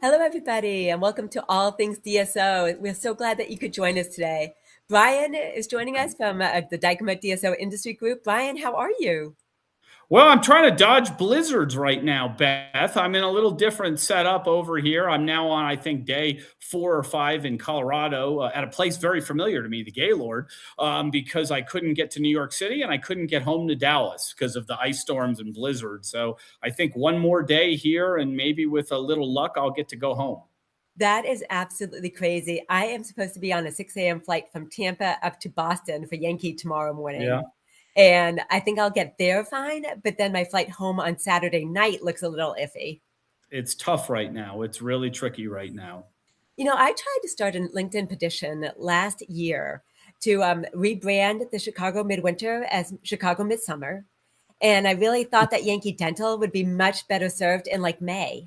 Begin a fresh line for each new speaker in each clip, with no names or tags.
Hello, everybody, and welcome to All Things DSO. We're so glad that you could join us today. Brian is joining us from the Dykema DSO Industry Group. Brian, how are you?
Well, I'm trying to dodge blizzards right now, Beth. I'm in a little different setup over here. I'm now on, I think, day 4 or 5 in Colorado at a place very familiar to me, the Gaylord, because I couldn't get to New York City and I couldn't get home to Dallas because of the ice storms and blizzards. So I think one more day here and maybe with a little luck, I'll get to go home.
That is absolutely crazy. I am supposed to be on a 6 a.m. flight from Tampa up to Boston for Yankee tomorrow
Yeah.
morning. And I think I'll get there fine, but then my flight home on Saturday night looks a little iffy.
It's tough right now. It's really tricky right now.
I tried to start a LinkedIn petition last year to rebrand the Chicago Midwinter as Chicago Midsummer. And I really thought that Yankee Dental would be much better served in like May.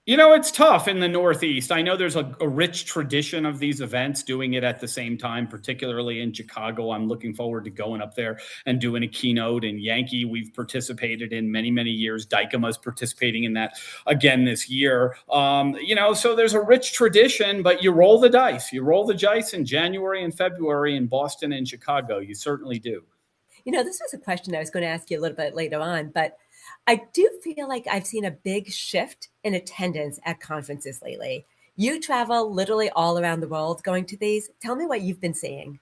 It's tough in the Northeast. I know there's a rich tradition of these events doing it at the same time, particularly in Chicago. I'm looking forward to going up there and doing a keynote. And Yankee, we've participated in many, many years. Dykema's participating in that again this year. So there's a rich tradition, but you roll the dice. You roll the dice in January and February in Boston and Chicago. You certainly do.
This was a question I was going to ask you a little bit later on, but I do feel like I've seen a big shift in attendance at conferences lately. You travel literally all around the world going to these. Tell me what you've been seeing.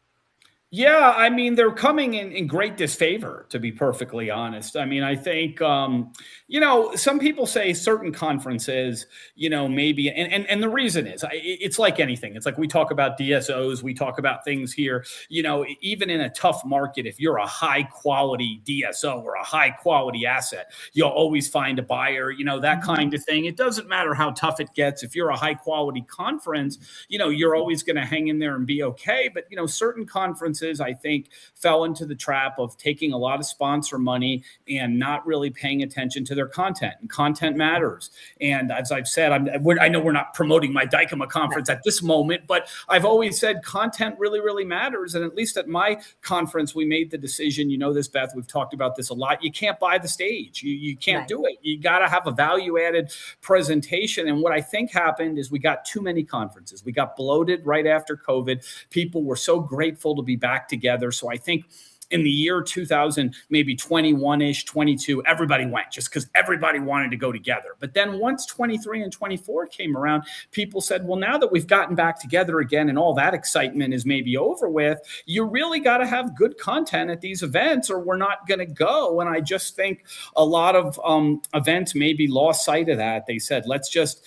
Yeah, I mean, they're coming in great disfavor, to be perfectly honest. I mean, I think, some people say certain conferences, maybe, and the reason is it's like anything. It's like we talk about DSOs, we talk about things here, even in a tough market, if you're a high quality DSO or a high quality asset, you'll always find a buyer, that kind of thing. It doesn't matter how tough it gets. If you're a high quality conference, you're always going to hang in there and be okay. But, certain conferences, I think, fell into the trap of taking a lot of sponsor money and not really paying attention to their content. And content matters. And as I've said, I know we're not promoting my Dykema conference at this moment, but I've always said content really, really matters. And at least at my conference, we made the decision, this, Beth, we've talked about this a lot. You can't buy the stage. You can't do it. You got to have a value-added presentation. And what I think happened is we got too many conferences. We got bloated right after COVID. People were so grateful to be back together. So I think in the year 2000, maybe 21-ish, 22, everybody went just because everybody wanted to go together. But then once 23 and 24 came around, people said, well, now that we've gotten back together again and all that excitement is maybe over with, you really got to have good content at these events or we're not going to go. And I just think a lot of events maybe lost sight of that. They said, let's just,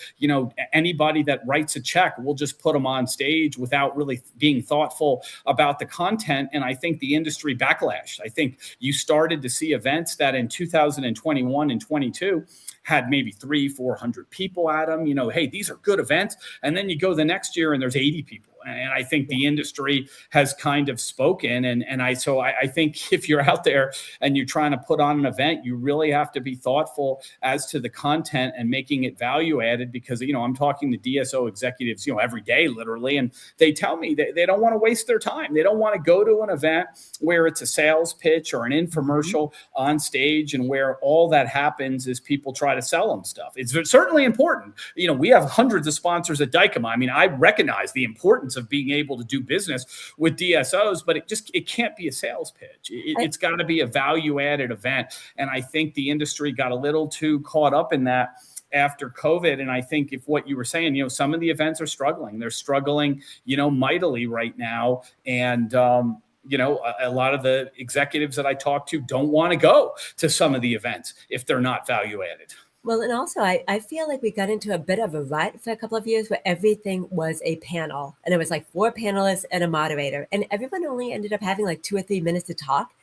anybody that writes a check, we'll just put them on stage without really being thoughtful about the content. And I think the industry backlash. I think you started to see events that in 2021 and 22 had maybe 300-400 people at them. Hey, these are good events. And then you go the next year and there's 80 people. And I think the industry has kind of spoken. And I think if you're out there and you're trying to put on an event, you really have to be thoughtful as to the content and making it value added because, I'm talking to DSO executives, every day, literally. And they tell me they don't want to waste their time. They don't want to go to an event where it's a sales pitch or an infomercial on stage and where all that happens is people try to sell them stuff. It's certainly important. We have hundreds of sponsors at Dykema. I mean, I recognize the importance of being able to do business with DSOs, but it can't be a sales pitch. It's got to be a value added event. And I think the industry got a little too caught up in that after COVID. And I think if what you were saying, some of the events are struggling. They're struggling, mightily right now. And, a lot of the executives that I talk to don't want to go to some of the events if they're not value added.
Well, and also I feel like we got into a bit of a rut for a couple of years where everything was a panel and it was like 4 panelists and a moderator and everyone only ended up having like 2 or 3 minutes to talk.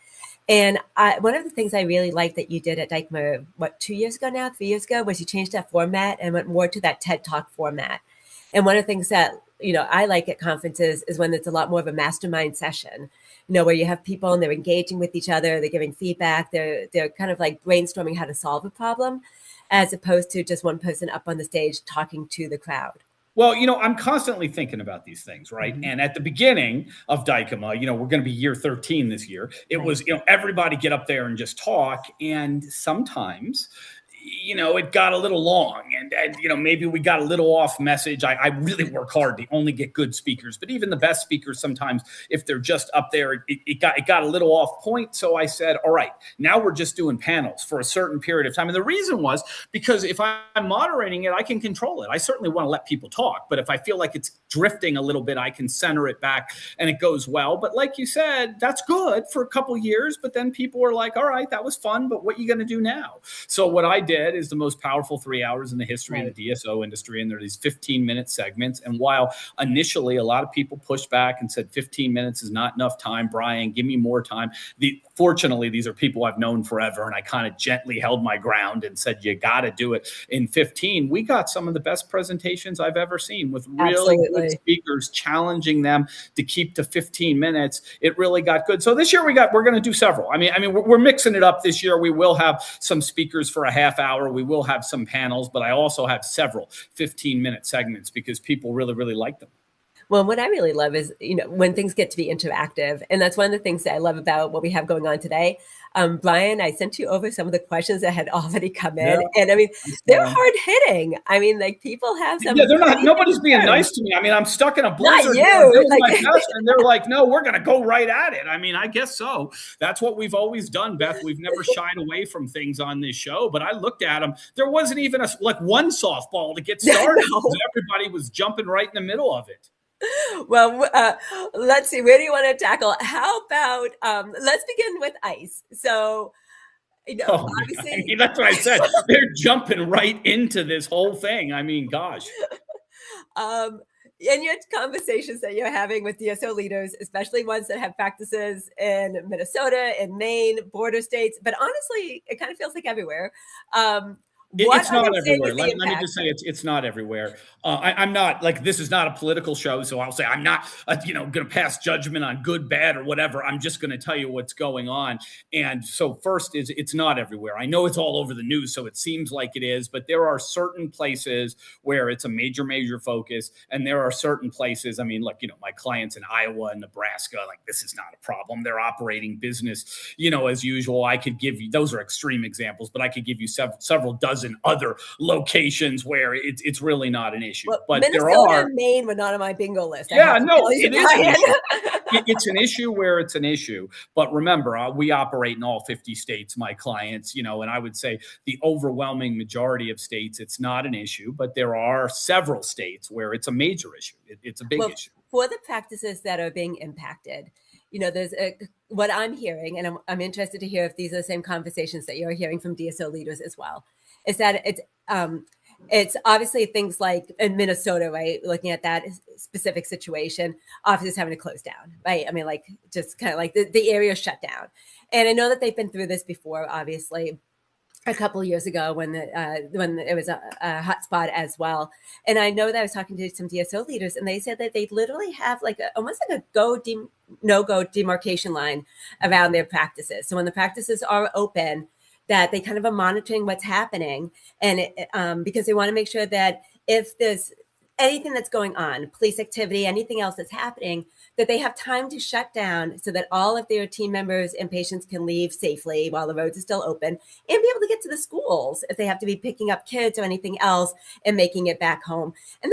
And one of the things I really liked that you did at Dykema, 2 years ago now, 3 years ago, was you changed that format and went more to that TED Talk format. And one of the things that, I like at conferences is when it's a lot more of a mastermind session, where you have people and they're engaging with each other, they're giving feedback, they're kind of like brainstorming how to solve a problem, as opposed to just one person up on the stage talking to the crowd.
Well, I'm constantly thinking about these things, right? Mm-hmm. And at the beginning of Dykema, we're going to be year 13 this year. It was, everybody get up there and just talk. And sometimes it got a little long, and maybe we got a little off message. I really work hard to only get good speakers, but even the best speakers, sometimes if they're just up there, it got a little off point. So I said, all right, now we're just doing panels for a certain period of time. And the reason was because if I'm moderating it, I can control it. I certainly want to let people talk, but if I feel like it's drifting a little bit, I can center it back and it goes well. But like you said, that's good for a couple years, but then people are like, all right, that was fun, but what are you going to do now? So what I did is the most powerful 3 hours in the history of the DSO industry. And there are these 15-minute segments. And while initially a lot of people pushed back and said 15 minutes is not enough time, Brian, give me more time. Fortunately, these are people I've known forever. And I kind of gently held my ground and said, you got to do it in 15. We got some of the best presentations I've ever seen with really good speakers challenging them to keep to 15 minutes. It really got good. So this year we're going to do several. I mean, we're mixing it up this year. We will have some speakers for a half hour. We will have some panels, but I also have several 15-minute segments because people really, really like them.
Well, what I really love is, when things get to be interactive. And that's one of the things that I love about what we have going on today. Brian, I sent you over some of the questions that had already come in. Yeah. And I mean, they're hard hitting. I mean, like people have some.
Yeah, they're not, nobody's being nice to me. I mean, I'm stuck in a blizzard.
Not you.
And they're like, no, we're going to go right at it. I mean, I guess so. That's what we've always done, Beth. We've never shied away from things on this show, but I looked at them. There wasn't even one softball to get started. Everybody was jumping right in the middle of it.
Well, let's see. Where do you want to tackle? How about let's begin with ice. So, obviously,
I mean, that's what I said. They're jumping right into this whole thing. I mean, gosh.
In your conversations that you're having with DSO leaders, especially ones that have practices in Minnesota and Maine, border states, but honestly, it kind of feels like everywhere.
It's not everywhere. Let me just say it's not everywhere. I'm not this is not a political show, so I'll say I'm not going to pass judgment on good, bad, or whatever. I'm just going to tell you what's going on. And so first is it's not everywhere. I know it's all over the news, so it seems like it is, but there are certain places where it's a major focus, and there are certain places. I mean, my clients in Iowa and Nebraska, this is not a problem. They're operating business, as usual. I could give you those are extreme examples, but I could give you several dozen other locations where it's really not an issue.
Well,
but
Minnesota
there are
and Maine were not on my bingo list.
Yeah, no, it is an issue. It's an issue where it's an issue. But remember, we operate in all 50 states, my clients, and I would say the overwhelming majority of states, it's not an issue, but there are several states where it's a major issue. It's a big issue.
For the practices that are being impacted, there's what I'm hearing, and I'm interested to hear if these are the same conversations that you're hearing from DSO leaders as well, is that it's obviously things like in Minnesota, right? Looking at that specific situation, offices having to close down, right? I mean, just kind of the area shut down. And I know that they've been through this before, obviously, a couple of years ago when it was a hot spot as well. And I know that I was talking to some DSO leaders, and they said that they literally have almost like a no-go demarcation line around their practices. So when the practices are open, that they kind of are monitoring what's happening, and because they want to make sure that if there's anything that's going on, police activity, anything else that's happening, that they have time to shut down so that all of their team members and patients can leave safely while the roads are still open and be able to get to the schools if they have to be picking up kids or anything else and making it back home. And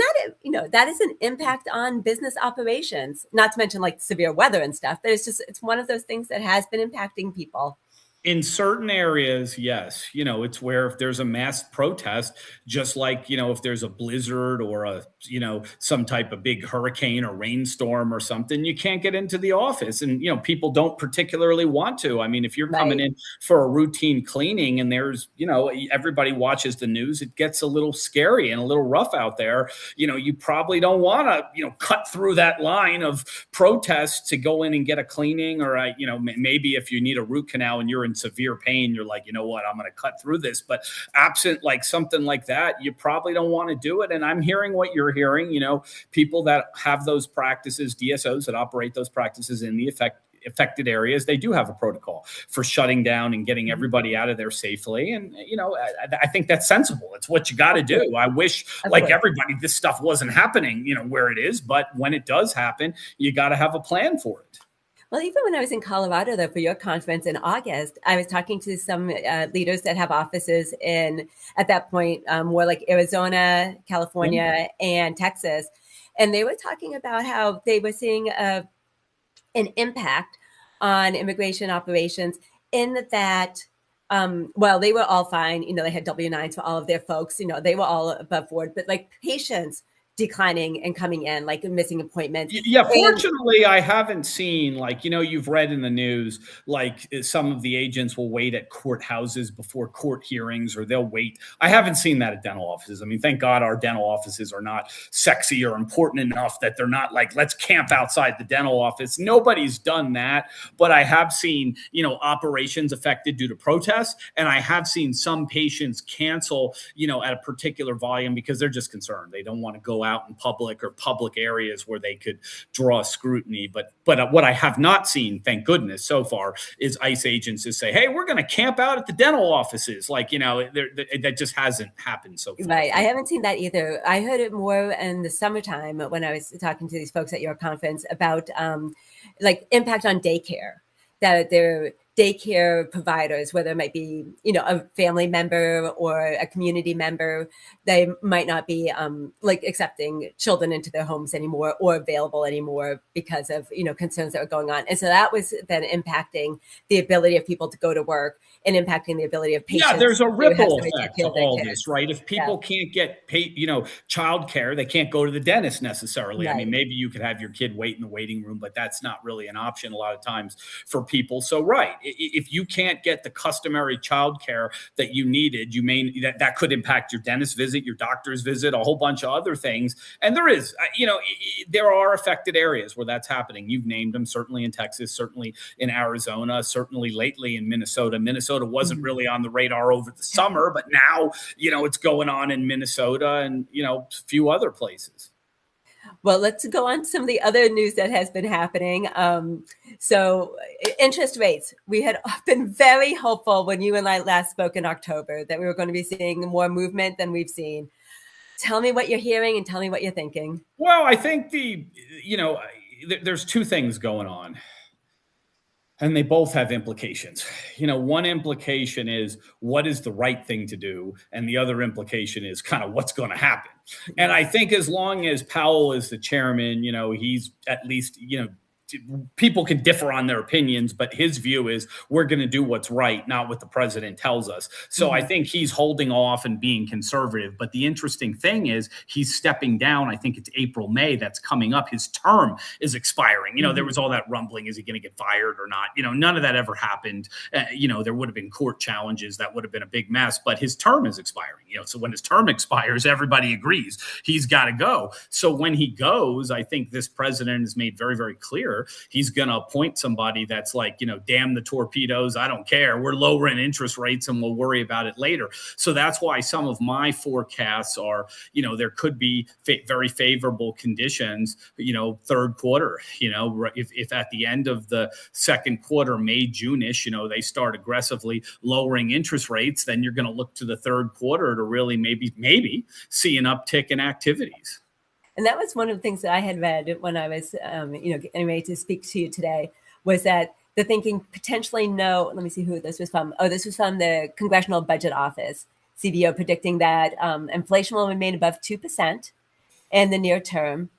that is an impact on business operations, not to mention severe weather and stuff, but it's one of those things that has been impacting people.
In certain areas, yes. It's where if there's a mass protest, just if there's a blizzard or some type of big hurricane or rainstorm or something, you can't get into the office. And, people don't particularly want to. I mean, if you're coming in for a routine cleaning and there's, everybody watches the news, it gets a little scary and a little rough out there. You probably don't want to, cut through that line of protests to go in and get a cleaning or, maybe if you need a root canal and you're in severe pain, you're like, you know what, I'm going to cut through this. But absent something like that, you probably don't want to do it. And I'm hearing what you're hearing, people that have those practices, DSOs that operate those practices in the affected areas, they do have a protocol for shutting down and getting everybody out of there safely. And, I think that's sensible. It's what you got to do. I wish everybody, this stuff wasn't happening, where it is, but when it does happen, you got to have a plan for it.
Well, even when I was in Colorado, though, for your conference in August, I was talking to some leaders that have offices in, at that point, more like Arizona,
Yeah.
California, and Texas. And they were talking about how they were seeing an impact on immigration operations in that, well, they were all fine. They had W-9s for all of their folks. They were all above board, but like patients declining and coming in, like missing appointments.
Yeah,
And
fortunately, I haven't seen, like, you've read in the news, like some of the agents will wait at courthouses before court hearings, or they'll wait. I haven't seen that at dental offices. I mean, thank God our dental offices are not sexy or important enough that they're not like, let's camp outside the dental office. Nobody's done that, but I have seen, operations affected due to protests. And I have seen some patients cancel, at a particular volume because they're just concerned. They don't want to go out in public or public areas where they could draw scrutiny. But what I have not seen, thank goodness, so far, is ICE agents just say, "Hey, we're going to camp out at the dental offices." Like, that just hasn't happened so far.
right, I haven't seen that either. I heard it more in the summertime when I was talking to these folks at your conference about like impact on daycare, that they're daycare providers, whether it might be, a family member or a community member, they might not be like accepting children into their homes anymore or available anymore because of, concerns that were going on. And so that was then impacting the ability of people to go to work and impacting the ability of patients.
Yeah, there's a
to have
ripple
somebody take
effect
care
to
of their
all
kids.
this, right? If
Yeah,
people can't get paid, childcare, they can't go to the dentist necessarily. I mean,
right.
maybe you could have your kid wait in the waiting room, but that's not really an option a lot of times for people. So, right, if you can't get the customary childcare that you needed, that could impact your dentist visit, your doctor's visit, a whole bunch of other things. And there is, there are affected areas where that's happening. You've named them, certainly in Texas, certainly in Arizona, certainly lately in Minnesota. Minnesota wasn't
Mhm.
really on the radar over the summer, but now, it's going on in Minnesota and, a few other places.
Well, let's go on to some of the other news that has been happening. So, interest rates. We had been very hopeful when you and I last spoke in October that we were going to be seeing more movement than we've seen. Tell me what you're hearing and tell me what you're thinking.
Well, I think there's two things going on, and they both have implications. One implication is what is the right thing to do, and the other implication is kind of what's going to happen. And I think as long as Powell is the chairman, he's at least, people can differ on their opinions, but his view is we're going to do what's right, not what the president tells us. So I
Mhm.
think he's holding off and being conservative. But the interesting thing is he's stepping down. I think it's April, May that's coming up. His term is expiring. There was
Mhm.
all that rumbling. Is he going to get fired or not? None of that ever happened. There would have been court challenges. That would have been a big mess, but his term is expiring. So when his term expires, everybody agrees he's got to go. So when he goes, I think this president has made very, very clear he's going to appoint somebody that's like, damn the torpedoes. I don't care. We're lowering interest rates and we'll worry about it later. So that's why some of my forecasts are, there could be very favorable conditions, third quarter, if at the end of the second quarter, May, June-ish, they start aggressively lowering interest rates, then you're going to look to the third quarter to really maybe see an uptick in activities.
And that was one of the things that I had read when I was, getting ready to speak to you today, was that the thinking potentially no, let me see who this was from. Oh, this was from the Congressional Budget Office, CBO, predicting that inflation will remain above 2% in the near term.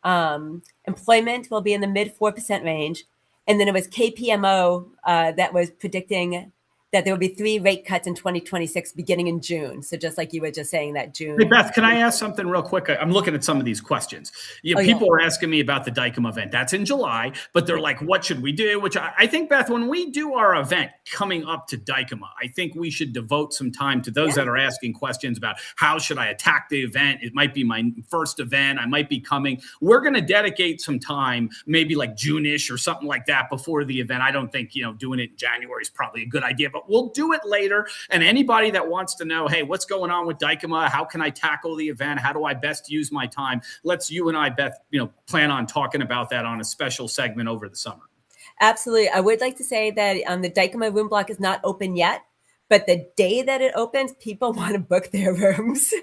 Employment will be in the mid 4% range. And then it was KPMO that was predicting that there will be 3 rate cuts in 2026 beginning in June. So just like you were just saying that
Hey,
June.
Beth, can I ask something real quick? I'm looking at some of these questions.
Oh, yeah.
People are asking me about the Dykema event. That's in July, but they're like, what should we do? Which I think, Beth, when we do our event coming up to Dykema, I think we should devote some time to those that are asking questions about how should I attack the event? It might be my first event. I might be coming. We're going to dedicate some time, maybe like June-ish or something like that before the event. I don't think, doing it in January is probably a good idea, but we'll do it later. And anybody that wants to know, hey, what's going on with Dykema? How can I tackle the event? How do I best use my time? You and I, Beth, plan on talking about that on a special segment over the summer.
Absolutely. I would like to say that the Dykema room block is not open yet, but the day that it opens, people want to book their rooms.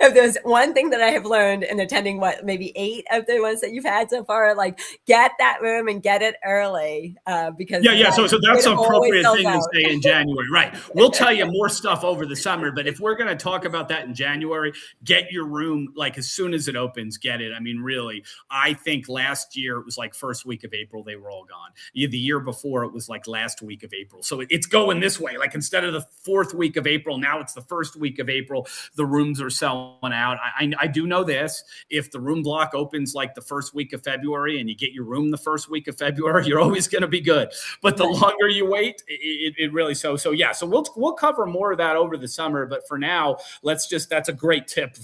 if there's one thing that I have learned in attending what maybe 8 of the ones that you've had so far, like get that room and get it early because
Yeah. So that's
it
an
always
appropriate
sells
thing to
out.
say in January, right? We'll tell you more stuff over the summer, but if we're going to talk about that in January, get your room like as soon as it opens, get it. I mean, really, I think last year it was like first week of April they were all gone. The year before it was like last week of April. So it's going this way. Like instead of the fourth week of April, now it's the first week of April. The rooms are selling out. I do know this. If the room block opens like the first week of February and you get your room the first week of February, you're always going to be good. But the longer you wait, it really so yeah. So we'll cover more of that over the summer. But for now, that's a great tip.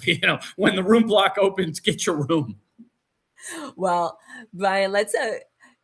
When the room block opens, get your room.
Well, Brian, let's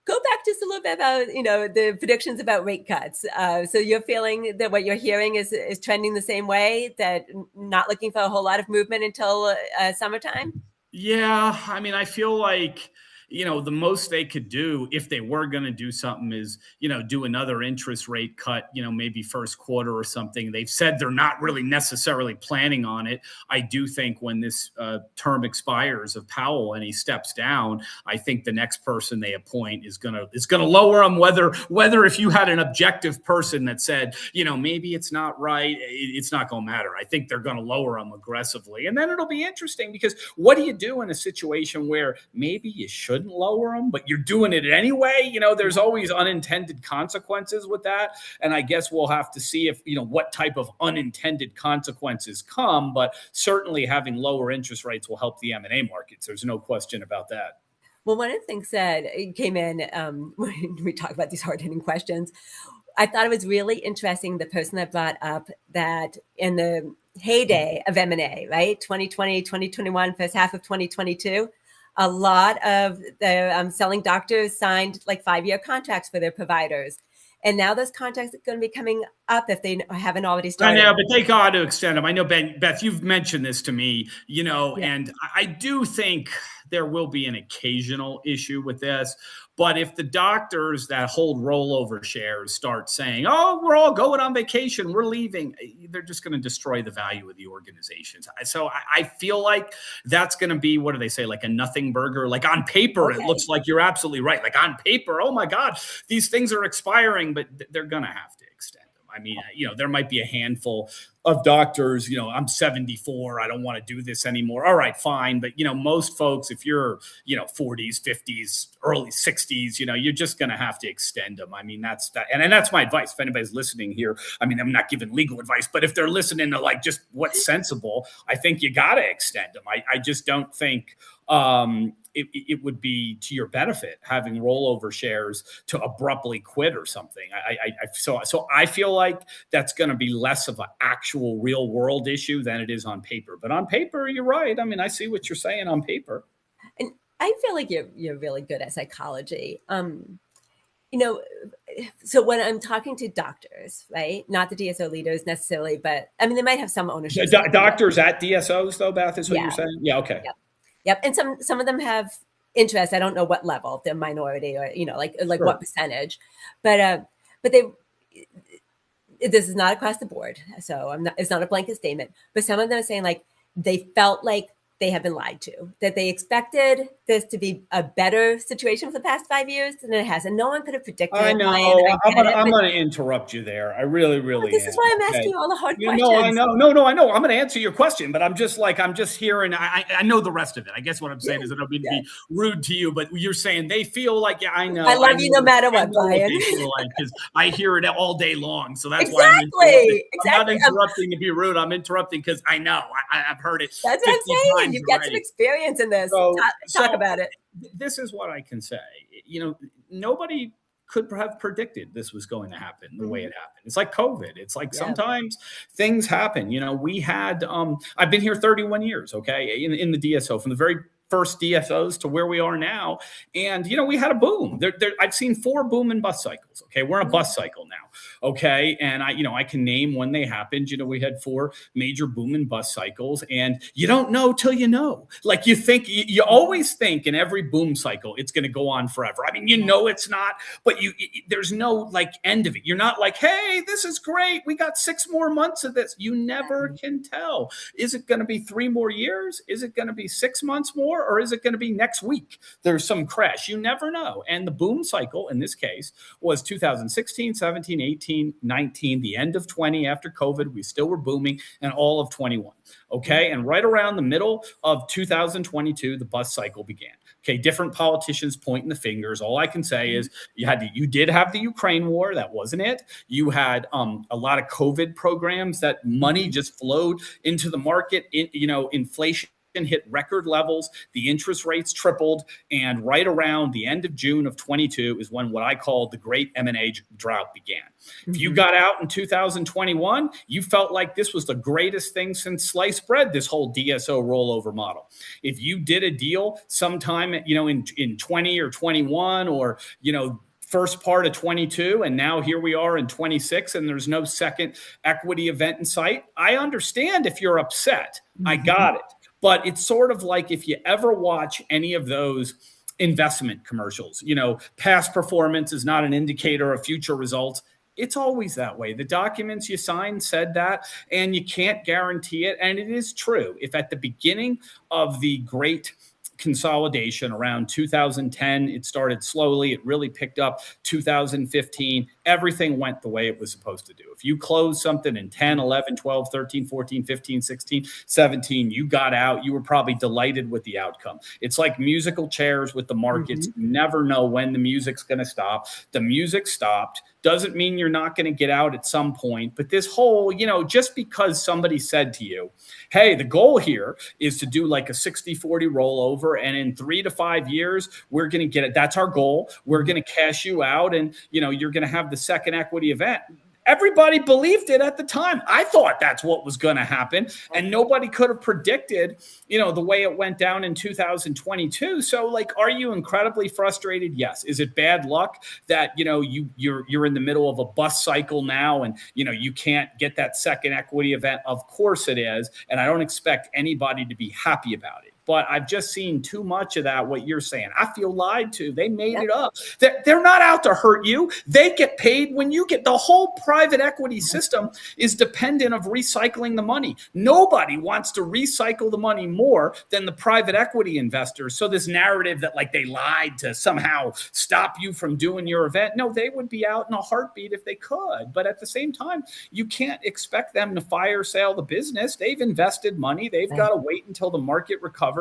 go back just a little bit about the predictions about rate cuts. So you're feeling that what you're hearing is trending the same way, that not looking for a whole lot of movement until summertime?
Yeah, I mean, I feel like the most they could do if they were going to do something is, do another interest rate cut, maybe first quarter or something. They've said they're not really necessarily planning on it. I do think when this term expires of Powell and he steps down, I think the next person they appoint is going to lower them, whether if you had an objective person that said, maybe it's not right, it's not going to matter. I think they're going to lower them aggressively. And then it'll be interesting because what do you do in a situation where maybe you shouldn't lower them, but you're doing it anyway? There's always unintended consequences with that. And I guess we'll have to see if, what type of unintended consequences come, but certainly having lower interest rates will help the M&A markets. There's no question about that.
Well, one of the things that came in when we talk about these hard-hitting questions, I thought it was really interesting, the person that brought up that in the heyday of M&A, right? 2020, 2021, first half of 2022, a lot of the selling doctors signed like 5-year contracts for their providers. And now those contracts are going to be coming up if they haven't already started.
I know, but they got to extend them. I know, Beth, you've mentioned this to me, and I do think there will be an occasional issue with this. But if the doctors that hold rollover shares start saying, oh, we're all going on vacation, we're leaving, they're just going to destroy the value of the organizations. So I feel like that's going to be, what do they say, like a nothing burger? Like on paper, It looks like you're absolutely right. Like on paper, oh my God, these things are expiring, but they're going to have to extend them. I mean, there might be a handful of doctors, I'm 74, I don't want to do this anymore. All right, fine. But, most folks, if you're, 40s, 50s, early 60s, you're just going to have to extend them. I mean, that's that. And that's my advice. If anybody's listening here, I mean, I'm not giving legal advice, but if they're listening to like just what's sensible, I think you got to extend them. I just don't think, it would be to your benefit having rollover shares to abruptly quit or something. So I feel like that's going to be less of an actual real world issue than it is on paper. But on paper, you're right. I mean, I see what you're saying on paper.
And I feel like you're really good at psychology. So when I'm talking to doctors, right, not the DSO leaders necessarily, but I mean, they might have some ownership.
Doctors at DSOs, though, Beth, is what you're saying? Yeah, okay.
Yep. And some of them have interest. I don't know what level, if they're minority or, like sure, what percentage, but this is not across the board. So it's not a blanket statement, but some of them are saying like, they felt like they have been lied to, that they expected this to be a better situation for the past 5 years than it has. And no one could have predicted.
I know. I'm going to interrupt you there. I really am.
This is why I'm asking you all the hard questions.
No, I know. No, I know. I'm going to answer your question, but I'm just hearing, I know the rest of it. I guess what I'm saying is I don't mean to be rude to you, but you're saying they feel like, yeah, I know.
I love you no matter what, Brian.
Because I hear it all day long. So that's
why I'm
not interrupting to be rude. I'm interrupting because I know. I've heard it.
That's what I'm saying. You've got some experience in this. Talk about it.
This is what I can say. Nobody could have predicted this was going to happen the way it happened. It's like COVID. It's like sometimes things happen. We had, I've been here 31 years, okay, in the DSO from the very first DSOs to where we are now. And, we had a boom. I've seen 4 boom and bust cycles. Okay. We're in a bust cycle now. Okay. And I can name when they happened. We had 4 major boom and bust cycles, and you don't know till you know. Like you always think in every boom cycle, it's going to go on forever. I mean, it's not, but there's no like end of it. You're not like, hey, this is great. We got 6 more months of this. You never can tell. Is it going to be 3 more years? Is it going to be 6 months more? Or is it going to be next week? There's some crash. You never know. And the boom cycle in this case was 2016, 17, 18, 19, the end of 20 after COVID. We still were booming, and all of 21. Okay. And right around the middle of 2022, the bust cycle began. Okay. Different politicians pointing the fingers. All I can say is you did have the Ukraine war. That wasn't it. You had a lot of COVID programs that money just flowed into the market. Inflation hit record levels. The interest rates tripled. And right around the end of June of 22 is when what I call the great M&A drought began. If you got out in 2021, you felt like this was the greatest thing since sliced bread, this whole DSO rollover model. If you did a deal sometime, in 20 or 21 or, first part of 22, and now here we are in 26, and there's no second equity event in sight, I understand if you're upset. I got it. But it's sort of like if you ever watch any of those investment commercials, past performance is not an indicator of future results. It's always that way. The documents you signed said that, and you can't guarantee it. And it is true. If at the beginning of the great consolidation around 2010, it started slowly. It really picked up 2015. Everything went the way it was supposed to do. If you closed something in 10, 11, 12, 13, 14, 15, 16, 17, you got out, you were probably delighted with the outcome. It's like musical chairs with the markets. You never know when the music's going to stop. The music stopped. Doesn't mean you're not going to get out at some point. But this whole, just because somebody said to you, hey, the goal here is to do like a 60-40 rollover, and in 3 to 5 years, we're going to get it. That's our goal. We're going to cash you out, and, you're going to have the second equity event. Everybody believed it at the time. I thought that's what was going to happen, and nobody could have predicted, the way it went down in 2022. So, are you incredibly frustrated? Yes. Is it bad luck that you're in the middle of a bust cycle now, and you can't get that second equity event? Of course it is, and I don't expect anybody to be happy about it. But I've just seen too much of that, what you're saying. I feel lied to. They made it up. They're not out to hurt you. They get paid when you get. The whole private equity system is dependent of recycling the money. Nobody wants to recycle the money more than the private equity investors. So this narrative that they lied to somehow stop you from doing your event. No, they would be out in a heartbeat if they could. But at the same time, you can't expect them to fire sale the business. They've invested money. They've got to wait until the market recovers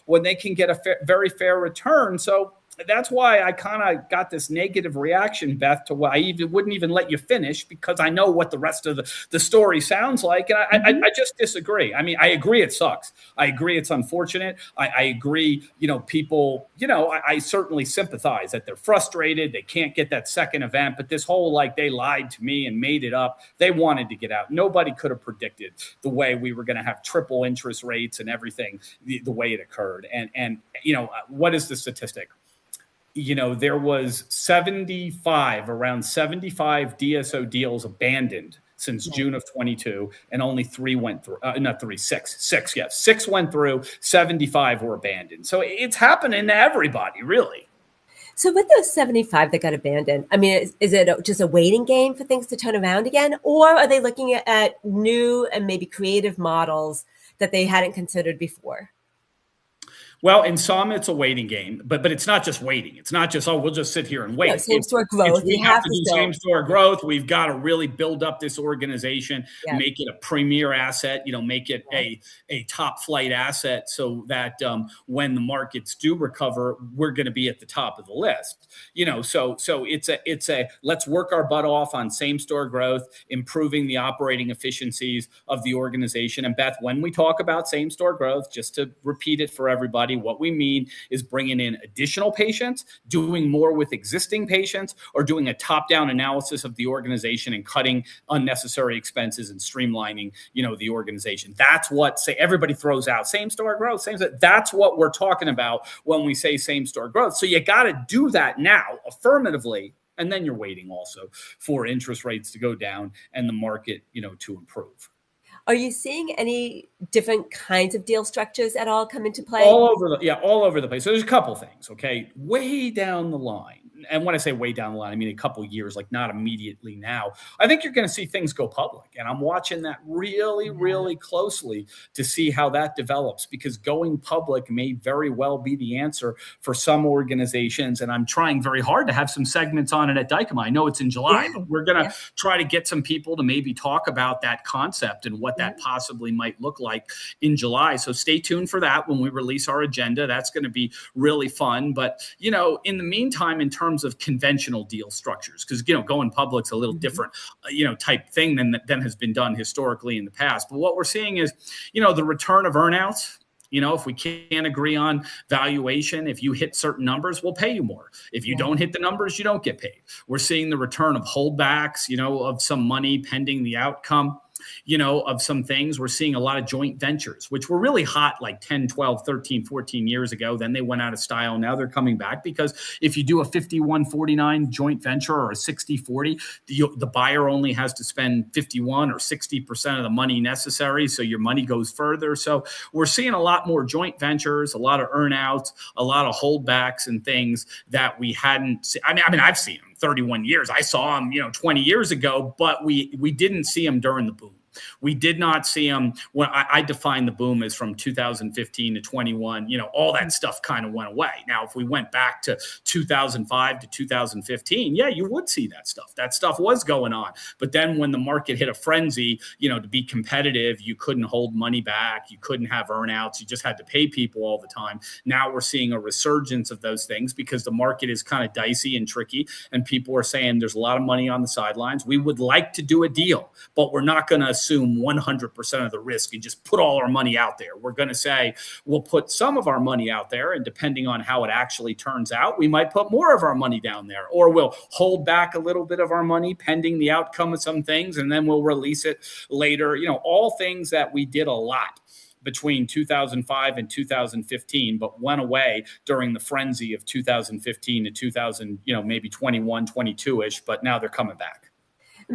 when they can get a very fair return. So that's why I kind of got this negative reaction, Beth, to why I wouldn't even let you finish, because I know what the rest of the story sounds like. And I just disagree. I mean, I agree it sucks. I agree it's unfortunate. I agree, people, I certainly sympathize that they're frustrated. They can't get that second event. But this whole, they lied to me and made it up. They wanted to get out. Nobody could have predicted the way we were going to have triple interest rates and everything, the way it occurred. And what is the statistic? There was around 75 DSO deals abandoned since June of 22, and only 3 went through. Six. Yes, 6 went through. 75 were abandoned. So it's happening to everybody, really.
So with those 75 that got abandoned, I mean, is it just a waiting game for things to turn around again? Or are they looking at new and maybe creative models that they hadn't considered before?
Well, in some, it's a waiting game, but it's not just waiting. It's not just, we'll just sit here and wait.
Same-store growth.
We have to do same-store growth. We've got to really build up this organization, make it a premier asset, make it a top-flight asset so that when the markets do recover, we're going to be at the top of the list. So it's a let's work our butt off on same-store growth, improving the operating efficiencies of the organization. And Beth, when we talk about same-store growth, just to repeat it for everybody, party, what we mean is bringing in additional patients, doing more with existing patients, or doing a top-down analysis of the organization and cutting unnecessary expenses and streamlining, the organization. That's what everybody throws out same-store growth. That's what we're talking about when we say same-store growth. So you got to do that now affirmatively. And then you're waiting also for interest rates to go down and the market, to improve.
Are you seeing any different kinds of deal structures at all come into play?
All over the place. So there's a couple things, okay? Way down the line. And when I say way down the line, I mean a couple years, like not immediately now. I think you're going to see things go public. And I'm watching that really, really closely to see how that develops, because going public may very well be the answer for some organizations. And I'm trying very hard to have some segments on it at Dykema. I know it's in July, but we're going to try to get some people to maybe talk about that concept and what that possibly might look like in July. So stay tuned for that when we release our agenda. That's going to be really fun. But, in the meantime, in terms of conventional deal structures, because going public's a little different type thing than has been done historically in the past. But what we're seeing is the return of earnouts. If we can't agree on valuation, if you hit certain numbers, we'll pay you more. If you don't hit the numbers, you don't get paid. We're seeing the return of holdbacks, of some money pending the outcome of some things. We're seeing a lot of joint ventures, which were really hot like 10, 12, 13, 14 years ago. Then they went out of style. Now they're coming back, because if you do a 51-49 joint venture or a 60-40, the buyer only has to spend 51 or 60% of the money necessary. So your money goes further. So we're seeing a lot more joint ventures, a lot of earnouts, a lot of holdbacks and things that we hadn't seen. I mean, I've seen them 31 years. I saw them, 20 years ago, but we didn't see them during the boom. We did not see them when I define the boom as from 2015 to 21. All that stuff kind of went away. Now, if we went back to 2005 to 2015, you would see that stuff. That stuff was going on. But then when the market hit a frenzy, to be competitive, you couldn't hold money back. You couldn't have earnouts. You just had to pay people all the time. Now we're seeing a resurgence of those things because the market is kind of dicey and tricky, and people are saying there's a lot of money on the sidelines. We would like to do a deal, but we're not going to assume 100% of the risk and just put all our money out there. We're going to say we'll put some of our money out there, and depending on how it actually turns out, we might put more of our money down there, or we'll hold back a little bit of our money pending the outcome of some things, and then we'll release it later. All things that we did a lot between 2005 and 2015, but went away during the frenzy of 2015 to 2000, maybe 21, 22-ish, but now they're coming back.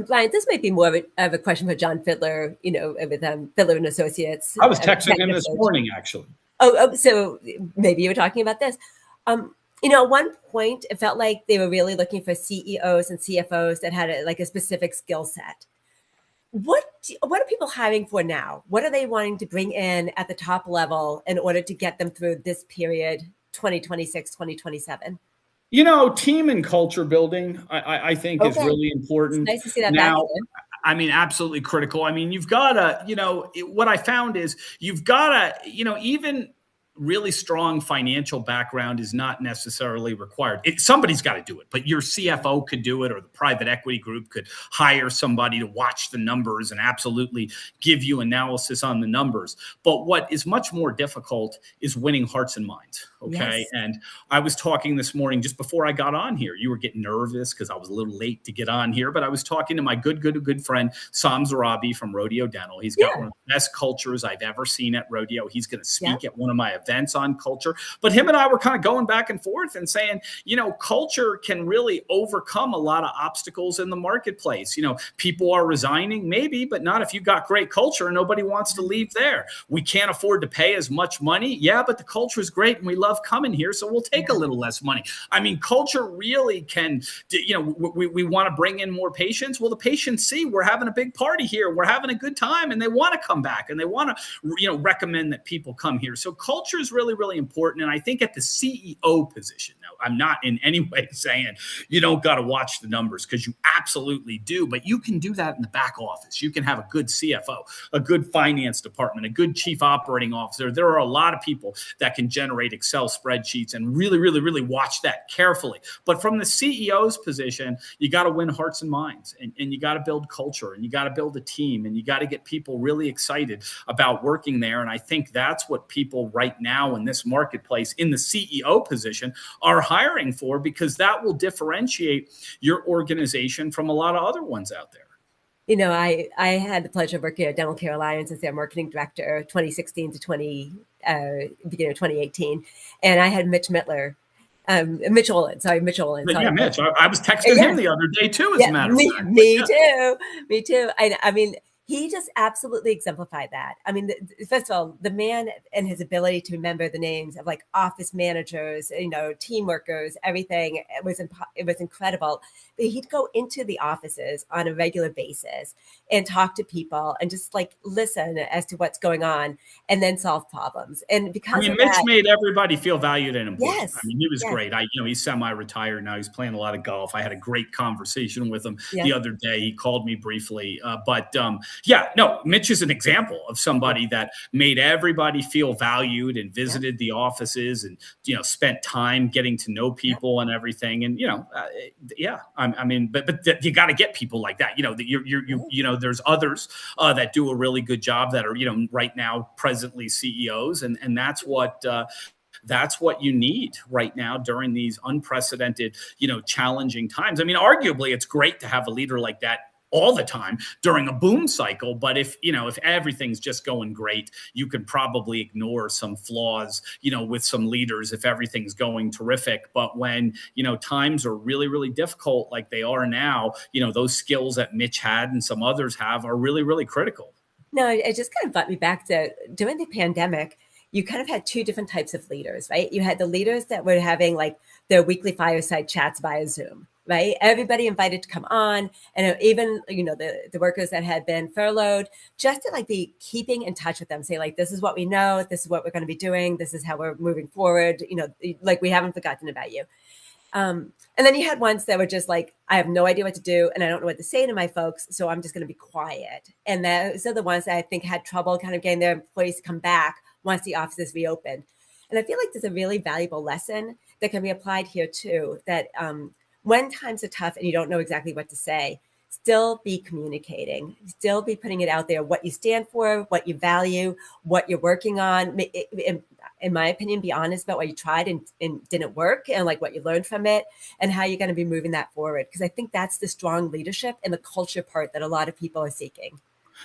Brian, this might be more of a question for John Fiddler, with Fiddler and Associates.
I was texting him this morning, actually.
Oh, so maybe you were talking about this. At one point, it felt like they were really looking for CEOs and CFOs that had a specific skill set. What are people hiring for now? What are they wanting to bring in at the top level in order to get them through this period, 2026, 2027?
Team and culture building, I think is really important.
It's nice to see that
now.
back again.
I mean, absolutely critical. I mean, you've got to, what I found is you've got to, even really strong financial background is not necessarily required. Somebody's got to do it, but your CFO could do it, or the private equity group could hire somebody to watch the numbers and absolutely give you analysis on the numbers. But what is much more difficult is winning hearts and minds. Okay. Yes. And I was talking this morning, just before I got on here, you were getting nervous because I was a little late to get on here, but I was talking to my good friend, Sam Zarabi from Rodeo Dental. He's got one of the best cultures I've ever seen at Rodeo. He's going to speak at one of my events on culture. But him and I were kind of going back and forth and saying, culture can really overcome a lot of obstacles in the marketplace. People are resigning, maybe, but not if you've got great culture and nobody wants to leave there. We can't afford to pay as much money. Yeah, but the culture is great and we love coming here, so we'll take a little less money. I mean, culture really can, we want to bring in more patients. Well, the patients see we're having a big party here. We're having a good time, and they want to come back, and they want to, recommend that people come here. So culture is really, really important. And I think at the CEO position, now, I'm not in any way saying you don't got to watch the numbers, because you absolutely do, but you can do that in the back office. You can have a good CFO, a good finance department, a good chief operating officer. There are a lot of people that can generate Excel spreadsheets and really, really, really watch that carefully. But from the CEO's position, you got to win hearts and minds, and you got to build culture, and you got to build a team, and you got to get people really excited about working there. And I think that's what people right right now in this marketplace in the CEO position are hiring for, because that will differentiate your organization from a lot of other ones out there.
I had the pleasure of working at Dental Care Alliance as their marketing director, 2016 to beginning of 2018, and I had Mitch Mittler, Mitch Olin. Sorry, Mitch Olin.
But
Sorry,
yeah, Mitch, I was texting him the other day too, as a matter of fact.
Me too. Me too. I mean, he just absolutely exemplified that. I mean, first of all, the man and his ability to remember the names of like office managers, team workers, everything, it was incredible. But he'd go into the offices on a regular basis and talk to people and just like listen as to what's going on and then solve problems. And because
Mitch made everybody feel valued and important.
Yes,
he was great. He's semi-retired now. He's playing a lot of golf. I had a great conversation with him the other day. He called me briefly, Mitch is an example of somebody that made everybody feel valued and visited the offices and, spent time getting to know people and everything. And, but you got to get people like that. There's others that do a really good job that are, right now, presently CEOs. And that's what you need right now during these unprecedented, challenging times. I mean, arguably, it's great to have a leader like that all the time during a boom cycle. But if everything's just going great, you could probably ignore some flaws, with some leaders if everything's going terrific. But when, times are really, really difficult like they are now, those skills that Mitch had and some others have are really, really critical.
No, it just kind of brought me back to during the pandemic. You kind of had two different types of leaders, right? You had the leaders that were having like their weekly fireside chats via Zoom, right? Everybody invited to come on. And even, the workers that had been furloughed, just to like be keeping in touch with them, say like, this is what we know, this is what we're going to be doing, this is how we're moving forward, like we haven't forgotten about you. And then you had ones that were just like, I have no idea what to do and I don't know what to say to my folks, so I'm just going to be quiet. And those are the ones that I think had trouble kind of getting their employees to come back once the offices reopened. And I feel like there's a really valuable lesson that can be applied here too, that when times are tough and you don't know exactly what to say, still be communicating, still be putting it out there, what you stand for, what you value, what you're working on. In my opinion, be honest about what you tried and didn't work and like what you learned from it and how you're going to be moving that forward. Because I think that's the strong leadership and the culture part that a lot of people are seeking.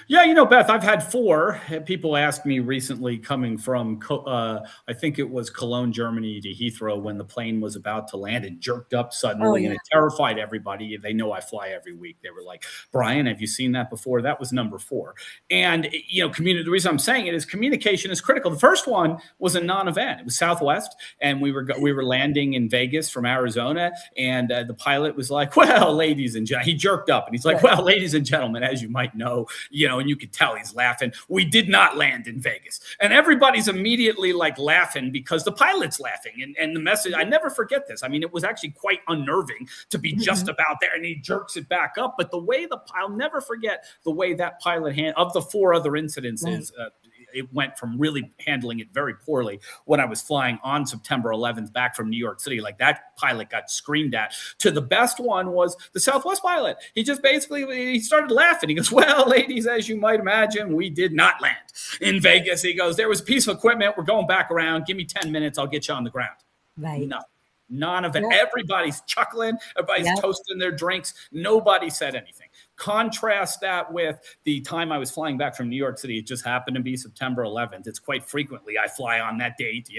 Yeah, Beth, I've had 4 people ask me recently coming from, I think it was Cologne, Germany to Heathrow when the plane was about to land and jerked up suddenly and it terrified everybody. They know I fly every week. They were like, Brian, have you seen that before? That was number 4. And, the reason I'm saying it is communication is critical. The first one was a non-event. It was Southwest and we were landing in Vegas from Arizona and the pilot was like, well, ladies and gentlemen, he jerked up and he's like, well, ladies and gentlemen, as you might know, and you could tell he's laughing. We did not land in Vegas. And everybody's immediately like laughing because the pilot's laughing. And the message, I never forget this. I mean, it was actually quite unnerving to be just about there and he jerks it back up. But the way I'll never forget the way that pilot of the 4 other incidences, it went from really handling it very poorly when I was flying on September 11th back from New York City. Like that pilot got screamed at, to the best one was the Southwest pilot. He just he started laughing. He goes, well, ladies, as you might imagine, we did not land in Vegas. He goes, there was a piece of equipment. We're going back around. Give me 10 minutes. I'll get you on the ground.
Right.
No. None of it. Yeah. Everybody's chuckling. Everybody's toasting their drinks. Nobody said anything. Contrast that with the time I was flying back from New York City. It just happened to be September 11th. It's quite frequently I fly on that date,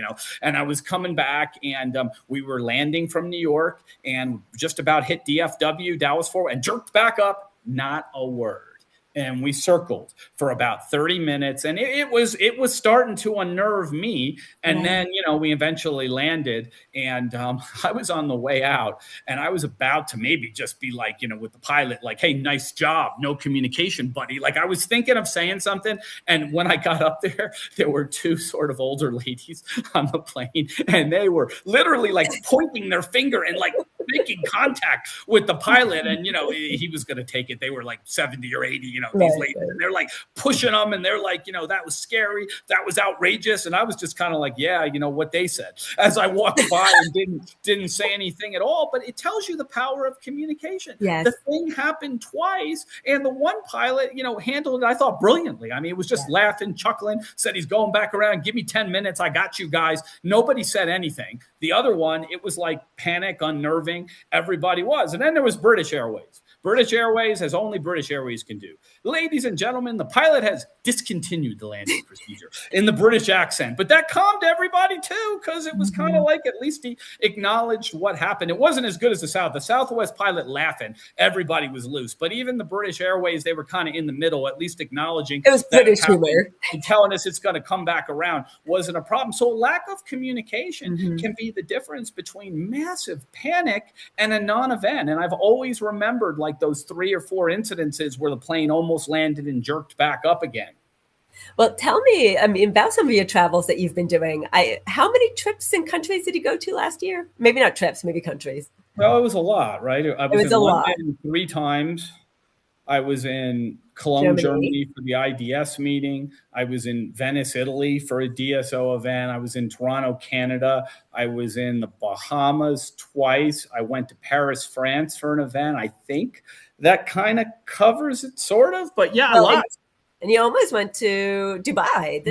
and I was coming back and we were landing from New York and just about hit DFW, Dallas Fort Worth, and jerked back up. Not a word. And we circled for about 30 minutes and it was starting to unnerve me. And then, we eventually landed and I was on the way out and I was about to maybe just be like, with the pilot, like, hey, nice job. No communication, buddy. Like I was thinking of saying something. And when I got up there were 2 sort of older ladies on the plane and they were literally like pointing their finger and like making contact with the pilot, and he was going to take it. They were like 70 or 80, these ladies, and they're like pushing them, and they're like, that was scary, that was outrageous, and I was just kind of like, yeah, what they said as I walked by and didn't say anything at all. But it tells you the power of communication.
Yes.
The thing happened twice, and the one pilot, handled it, I thought, brilliantly. I mean, it was just laughing, chuckling, said he's going back around, give me 10 minutes, I got you guys. Nobody said anything. The other one, it was like panic, unnerving. Everybody was. And then there was British Airways. British Airways, as only British Airways can do. Ladies and gentlemen, the pilot has discontinued the landing procedure in the British accent. But that calmed everybody too, because it was kind of like at least he acknowledged what happened. It wasn't as good as the South. The Southwest pilot laughing, everybody was loose. But even the British Airways, they were kind of in the middle, at least acknowledging
it was British humor
and telling us it's going to come back around wasn't a problem. So lack of communication can be the difference between massive panic and a non-event. And I've always remembered like those 3 or 4 incidences where the plane almost landed and jerked back up again.
Well, tell me, about some of your travels that you've been doing. How many trips and countries did you go to last year? Maybe not trips, maybe countries.
Well, it was a lot, right? I was in London 3 times. I was in Cologne, Germany for the IDS meeting. I was in Venice, Italy for a DSO event. I was in Toronto, Canada. I was in the Bahamas twice. I went to Paris, France for an event. I think that kind of covers it, sort of. But yeah, a lot.
And you almost went to Dubai.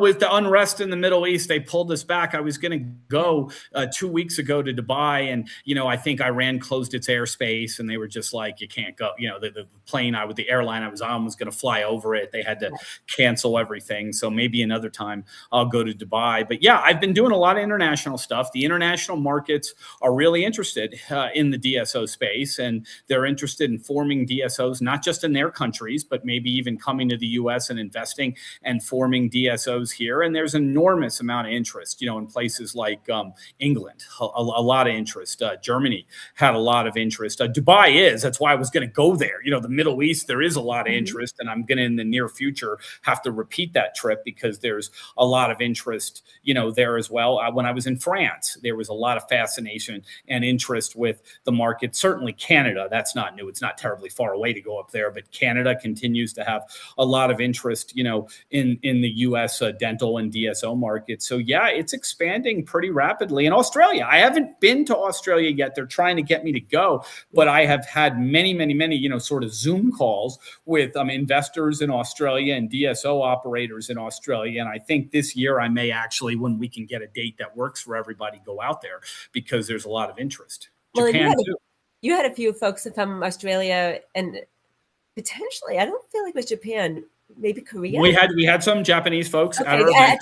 With the unrest in the Middle East, they pulled us back. I was going to go 2 weeks ago to Dubai, and I think Iran closed its airspace, and they were just like, you can't go. The plane the airline I was on was going to fly over it. They had to cancel everything. So maybe another time I'll go to Dubai. But yeah, I've been doing a lot of international stuff. The international markets are really interested in the DSO space, and they're interested in forming DSOs, not just in their countries, but maybe even coming to the U.S. and investing and forming DSOs here. And there's enormous amount of interest, in places like England, a lot of interest. Germany had a lot of interest. Dubai that's why I was going to go there. The Middle East, there is a lot of interest, and I'm going to, in the near future, have to repeat that trip because there's a lot of interest, there as well. When I was in France, there was a lot of fascination and interest with the market. Certainly Canada, that's not new. It's not terribly far away to go up there, but Canada continues to have a lot of interest, in the U.S. Dental and DSO market. So yeah, it's expanding pretty rapidly. And Australia, I haven't been to Australia yet. They're trying to get me to go, but I have had many, sort of Zoom calls with investors in Australia and DSO operators in Australia. And I think this year I may actually, when we can get a date that works for everybody, go out there because there's a lot of interest. Japan too.
You had a few folks from Australia and potentially, I don't feel like it was Japan, maybe Korea.
We had some Japanese folks
at our event.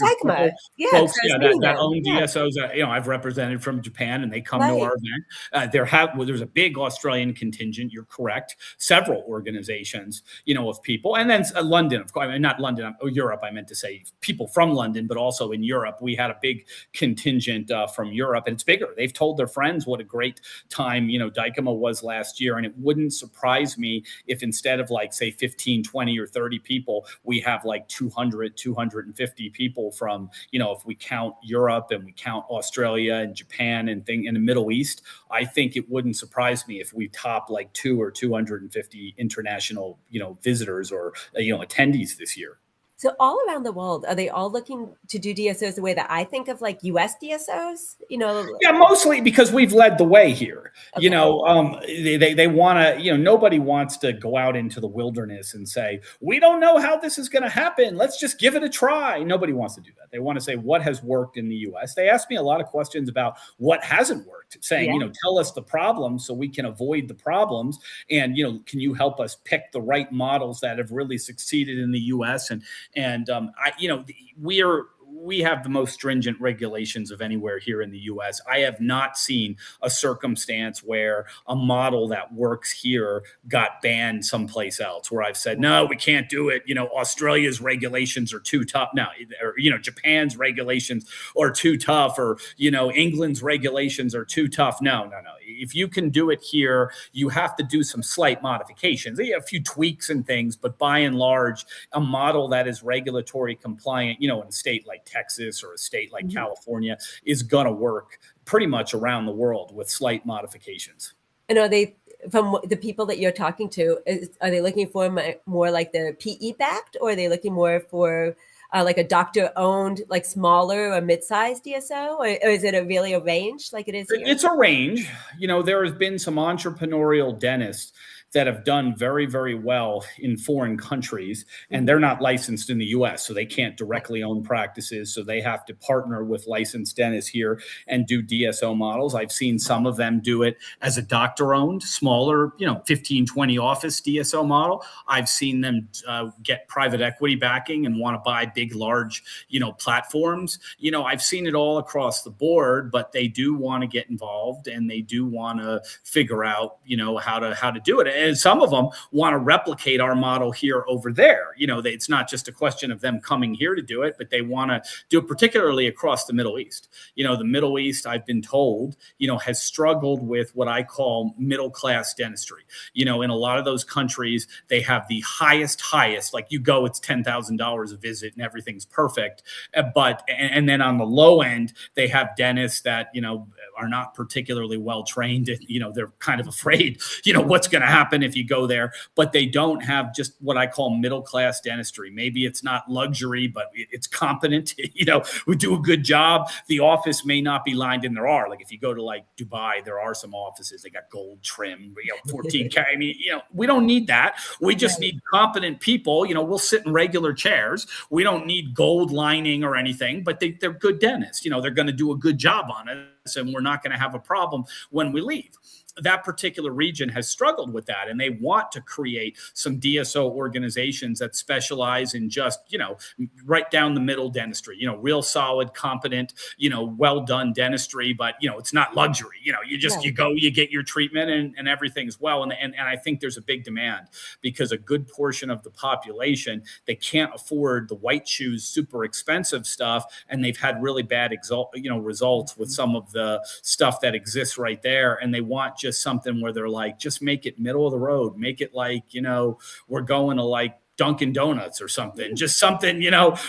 Folks
that own DSOs that I've represented from Japan, and they come to our event. There's a big Australian contingent. You're correct. Several organizations, of people, and then London, of course. Not London, Europe. I meant to say people from London, but also in Europe, we had a big contingent from Europe, and it's bigger. They've told their friends what a great time Dykema was last year, and it wouldn't surprise me if instead of like say 15, 20, or 30 people, we have like 200, 250 people from, if we count Europe and we count Australia and Japan and in the Middle East. I think it wouldn't surprise me if we top like 200 or 250 international, visitors or, attendees this year.
So all around the world, are they all looking to do DSOs the way that I think of like US DSOs?
Yeah, mostly because we've led the way here. Okay. They want to, nobody wants to go out into the wilderness and say, we don't know how this is going to happen. Let's just give it a try. Nobody wants to do that. They want to say what has worked in the US. They ask me a lot of questions about what hasn't worked, saying, tell us the problems so we can avoid the problems. And, can you help us pick the right models that have really succeeded in the US? And we have the most stringent regulations of anywhere here in the U.S. I have not seen a circumstance where a model that works here got banned someplace else, where I've said, no, we can't do it. Australia's regulations are too tough. No, or, Japan's regulations are too tough, or, England's regulations are too tough. No. If you can do it here, you have to do some slight modifications. A few tweaks and things, but by and large, a model that is regulatory compliant, in a state like Texas or a state like California is going to work pretty much around the world with slight modifications.
And are they, from the people that you're talking to, are they looking for more like the PE backed, or are they looking more for like a doctor owned, like smaller or mid-sized DSO, or is it really a range like it is here?
It's a range. There has been some entrepreneurial dentists that have done very, very well in foreign countries, and they're not licensed in the US, so they can't directly own practices. So they have to partner with licensed dentists here and do DSO models. I've seen some of them do it as a doctor-owned, smaller, 15, 20 office DSO model. I've seen them get private equity backing and want to buy big, large, platforms. I've seen it all across the board, but they do want to get involved and they do want to figure out, how to do it. And some of them want to replicate our model here over there. It's not just a question of them coming here to do it, but they want to do it particularly across the Middle East. The Middle East, I've been told, has struggled with what I call middle-class dentistry. In a lot of those countries, they have the highest, like you go, it's $10,000 a visit and everything's perfect. And then on the low end, they have dentists that, are not particularly well trained. And, they're kind of afraid, what's going to happen if you go there, but they don't have just what I call middle-class dentistry. Maybe it's not luxury, but it's competent, we do a good job. The office may not be lined in. There are, like, if you go to like Dubai, there are some offices, they got gold trim, 14K. I mean, we don't need that. We just need competent people. We'll sit in regular chairs. We don't need gold lining or anything, but they're good dentists. They're going to do a good job on it, and we're not going to have a problem when we leave. That particular region has struggled with that, and they want to create some DSO organizations that specialize in just, right down the middle dentistry, real solid, competent, well done dentistry, but, it's not luxury. You go, you get your treatment and everything's well. And I think there's a big demand because a good portion of the population, they can't afford the white shoes, super expensive stuff. And they've had really bad results with some of the stuff that exists right there. And they want just something where they're like, just make it middle of the road, make it like, we're going to like Dunkin' Donuts or something, just something,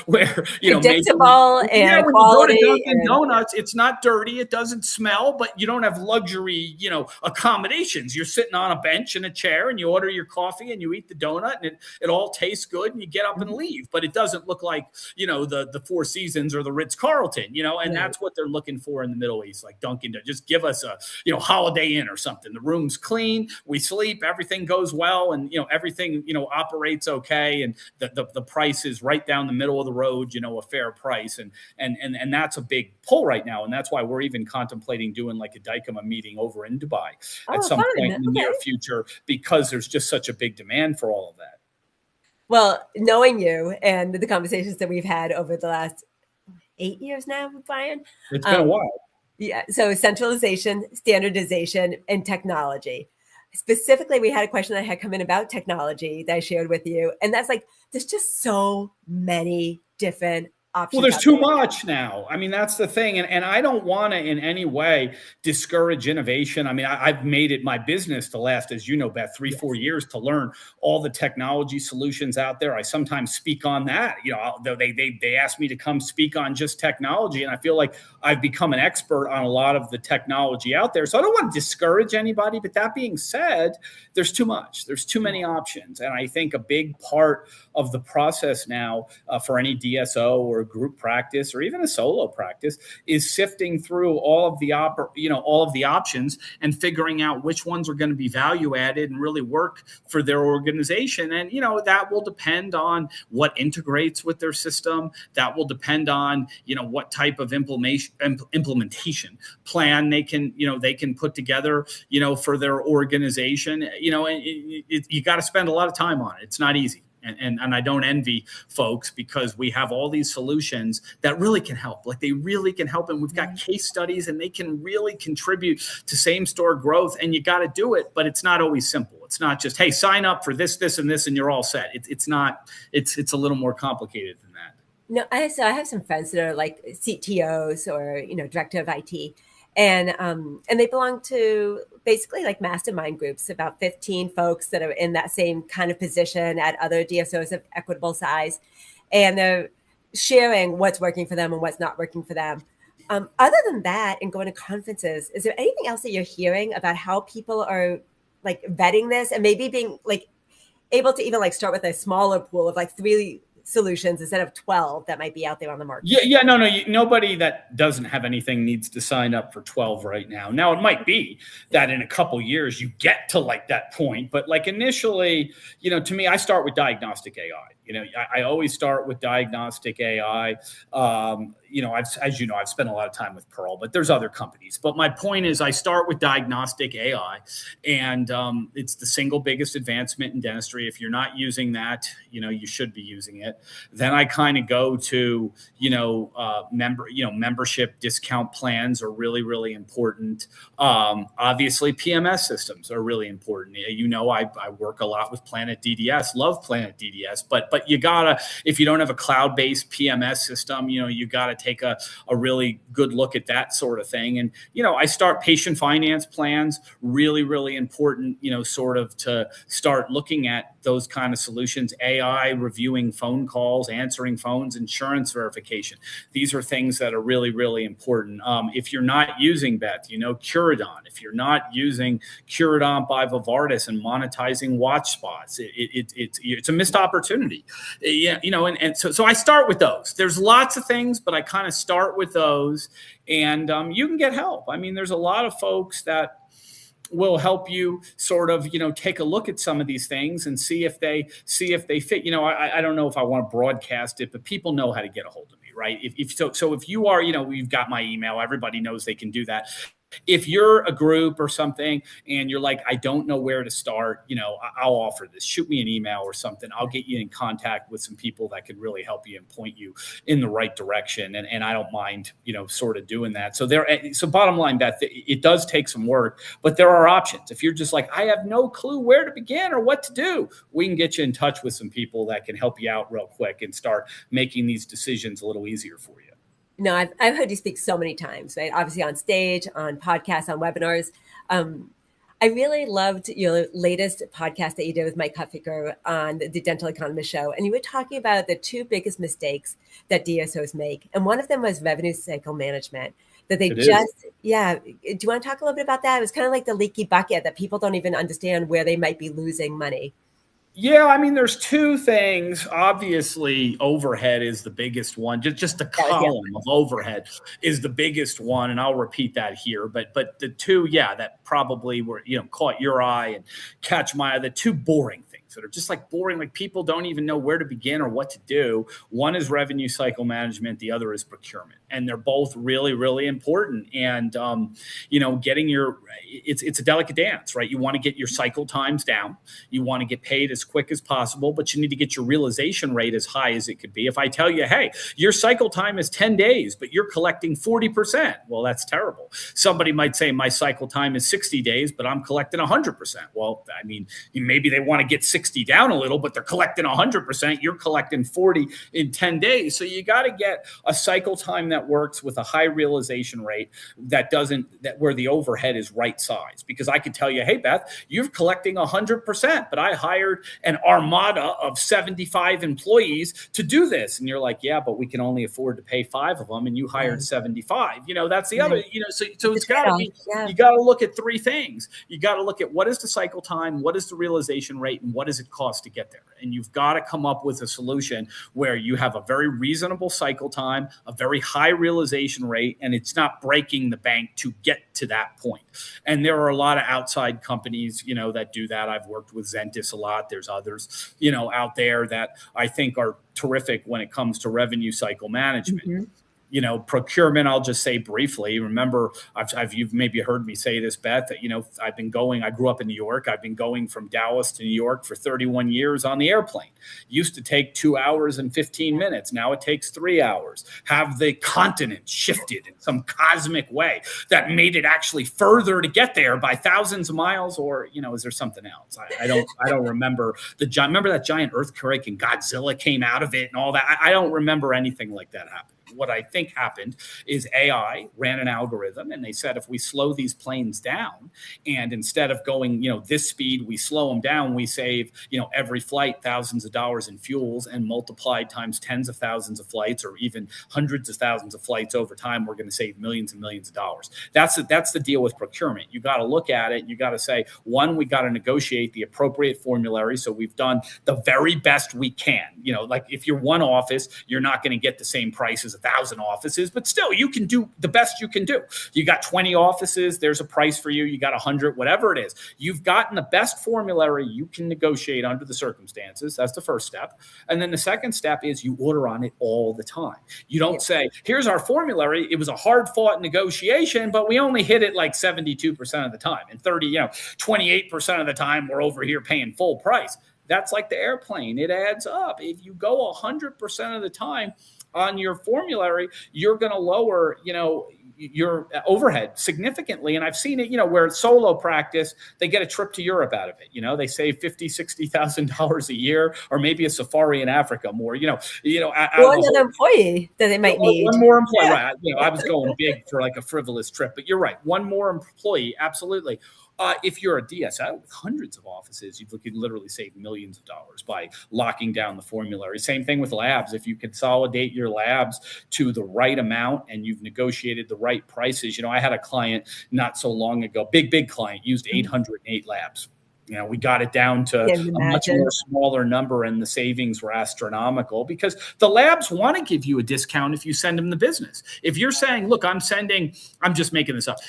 where,
predictable and
when
quality.
You go to Dunkin' Donuts, it's not dirty. It doesn't smell, but you don't have luxury, accommodations. You're sitting on a bench in a chair and you order your coffee and you eat the donut and it all tastes good and you get up and leave, but it doesn't look like, the Four Seasons or the Ritz-Carlton, and that's what they're looking for in the Middle East. Like Dunkin', just give us a, Holiday Inn or something. The room's clean, we sleep, everything goes well. And, everything, operates okay. And the price is right down the middle of the road, a fair price. And that's a big pull right now. And that's why we're even contemplating doing like a DICOMA meeting over in Dubai at some point in the near future, because there's just such a big demand for all of that.
Well, knowing you and the conversations that we've had over the last 8 years now, Brian.
It's been a while.
Yeah. So centralization, standardization, and technology. Specifically, we had a question that had come in about technology that I shared with you. And that's like, there's just so many different options.
Well, there's too much now. I mean, that's the thing. And I don't want to in any way discourage innovation. I mean, I've made it my business to last, as you know, Beth, 3-4 years to learn all the technology solutions out there. I sometimes speak on that. They ask me to come speak on just technology. And I feel like I've become an expert on a lot of the technology out there. So I don't want to discourage anybody. But that being said, there's too much. There's too many options. And I think a big part of the process now for any DSO or a group practice or even a solo practice is sifting through all of the options and figuring out which ones are going to be value added and really work for their organization. And that will depend on what integrates with their system. That will depend on what type of implementation plan they can put together for their organization. You got to spend a lot of time on it. It's not easy. And I don't envy folks because we have all these solutions that really can help. Like they really can help. And we've got case studies and they can really contribute to same store growth. And you got to do it, but it's not always simple. It's not just, hey, sign up for this, this, and this, and you're all set. It's not, it's a little more complicated than that.
No, I have some friends that are like CTOs or, director of IT. And they belong to basically like mastermind groups, about 15 folks that are in that same kind of position at other DSOs of equitable size. And they're sharing what's working for them and what's not working for them. Other than that, and going to conferences, is there anything else that you're hearing about how people are like vetting this and maybe being like able to even like start with a smaller pool of like 3 solutions instead of 12 that might be out there on the market?
Yeah, no, nobody that doesn't have anything needs to sign up for 12 right now. Now, it might be that in a couple years you get to like that point, but like initially, to me, I start with diagnostic AI. I always start with diagnostic AI. I've spent a lot of time with Pearl, but there's other companies. But my point is, I start with diagnostic AI, and it's the single biggest advancement in dentistry. If you're not using that, you should be using it. Then I kind of go to, membership discount plans are really, really important. Obviously, PMS systems are really important. I work a lot with Planet DDS, love Planet DDS, but you gotta, if you don't have a cloud-based PMS system, you gotta take a really good look at that sort of thing. And, I start patient finance plans, really, really important, sort of to start looking at those kind of solutions, AI, reviewing phone calls, answering phones, insurance verification. These are things that are really, really important. If you're not using, Beth, Curodont, if you're not using Curodont by Vivardis and monetizing watch spots, it's a missed opportunity. So I start with those. There's lots of things, but I kind of start with those, and you can get help. I mean, there's a lot of folks that will help you sort of, take a look at some of these things and see if they fit. I don't know if I want to broadcast it, but people know how to get a hold of me, right? If you are, we've got my email, everybody knows they can do that. If you're a group or something and you're like, I don't know where to start, I'll offer this. Shoot me an email or something. I'll get you in contact with some people that could really help you and point you in the right direction. And I don't mind, sort of doing that. So bottom line, Beth, it does take some work, but there are options. If you're just like, I have no clue where to begin or what to do, we can get you in touch with some people that can help you out real quick and start making these decisions a little easier for you.
No, I've heard you speak so many times, right? Obviously on stage, on podcasts, on webinars. I really loved your latest podcast that you did with Mike Hutficker on the Dental Economist Show. And you were talking about the 2 biggest mistakes that DSOs make. And one of them was revenue cycle management. That they yeah. Do you want to talk a little bit about that? It was kind of like the leaky bucket that people don't even understand where they might be losing money.
Yeah, I mean, there's 2 things. Obviously, overhead is the biggest one. Just the column of overhead is the biggest one, and I'll repeat that here. But the 2, that probably were caught your eye and catch my eye. The 2 boring things that are just like boring, like people don't even know where to begin or what to do. One is revenue cycle management. The other is procurement. And they're both really, really important. And, getting it's a delicate dance, right? You want to get your cycle times down. You want to get paid as quick as possible, but you need to get your realization rate as high as it could be. If I tell you, hey, your cycle time is 10 days, but you're collecting 40%, well, that's terrible. Somebody might say my cycle time is 60 days, but I'm collecting 100%. Well, I mean, maybe they want to get 60 down a little, but they're collecting 100%. You're collecting 40 in 10 days. So you got to get a cycle time that works with a high realization rate that where the overhead is right size. Because I could tell you, hey, Beth, you're collecting 100%, but I hired an armada of 75 employees to do this. And you're like, yeah, but we can only afford to pay 5 of them. And you hired 75, that's the other, so it's got to be, you got to look at 3 things. You got to look at what is the cycle time, what is the realization rate, and what does it cost to get there? And you've got to come up with a solution where you have a very reasonable cycle time, a very high realization rate, and it's not breaking the bank to get to that point. And there are a lot of outside companies, that do that. I've worked with Zentis a lot. There's others, out there that I think are terrific when it comes to revenue cycle management. Mm-hmm. Procurement, I'll just say briefly. Remember, you've maybe heard me say this, Beth, that, I grew up in New York. I've been going from Dallas to New York for 31 years on the airplane. Used to take 2 hours and 15 minutes. Now it takes 3 hours. Have the continent shifted in some cosmic way that made it actually further to get there by thousands of miles? Or, is there something else? I don't remember remember that giant earthquake and Godzilla came out of it and all that. I don't remember anything like that happening. what I think happened is AI ran an algorithm and they said, if we slow these planes down and instead of going, this speed, we slow them down, we save, every flight thousands of dollars in fuels, and multiplied times tens of thousands of flights or even hundreds of thousands of flights over time, we're going to save millions and millions of dollars. That's the deal with procurement. You got to look at it. You got to say, one, we got to negotiate the appropriate formulary. So we've done the very best we can. Like if you're one office, you're not going to get the same price as 1,000 offices, but still you can do the best you can do. You got 20 offices, there's a price for you. You got 100, whatever it is. You've gotten the best formulary you can negotiate under the circumstances. That's the first step. And then the second step is you order on it all the time. You don't say, here's our formulary. It was a hard fought negotiation, but we only hit it like 72% of the time. And 28% of the time we're over here paying full price. That's like the airplane. It adds up. If you go 100% of the time on your formulary, you're going to lower, your overhead significantly. And I've seen it, where it's solo practice, they get a trip to Europe out of it. They save $50,000, $60,000 a year, or maybe a safari in Africa more,
or another employee that they might need.
One more employee, yeah. Right. I was going big for like a frivolous trip, but you're right. One more employee. Absolutely. If you're a DSO with hundreds of offices, you could literally save millions of dollars by locking down the formulary. Same thing with labs. If you consolidate your labs to the right amount and you've negotiated the right prices. I had a client not so long ago, big client, used 808 labs. We got it down to a much more smaller number, and the savings were astronomical because the labs want to give you a discount if you send them the business. If you're saying, look, I'm just making this up,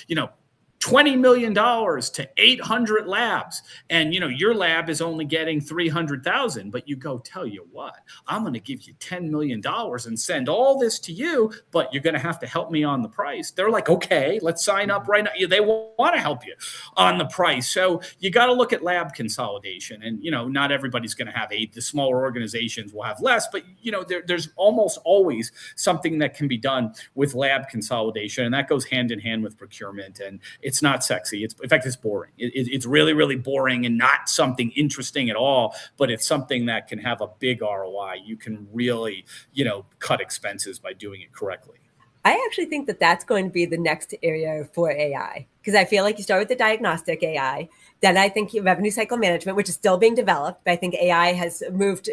$20 million to 800 labs. And, your lab is only getting 300,000, but you go, tell you what, I'm going to give you $10 million and send all this to you, but you're going to have to help me on the price. They're like, okay, let's sign up right now. They want to help you on the price. So you got to look at lab consolidation, and, not everybody's going to have 8. The smaller organizations will have less, but, there's almost always something that can be done with lab consolidation. And that goes hand in hand with procurement. And it's not sexy. In fact, it's boring. It's really, really boring and not something interesting at all, but it's something that can have a big ROI. You can really, cut expenses by doing it correctly.
I actually think that that's going to be the next area for AI, because I feel like you start with the diagnostic AI. Then I think revenue cycle management, which is still being developed, but I think AI has moved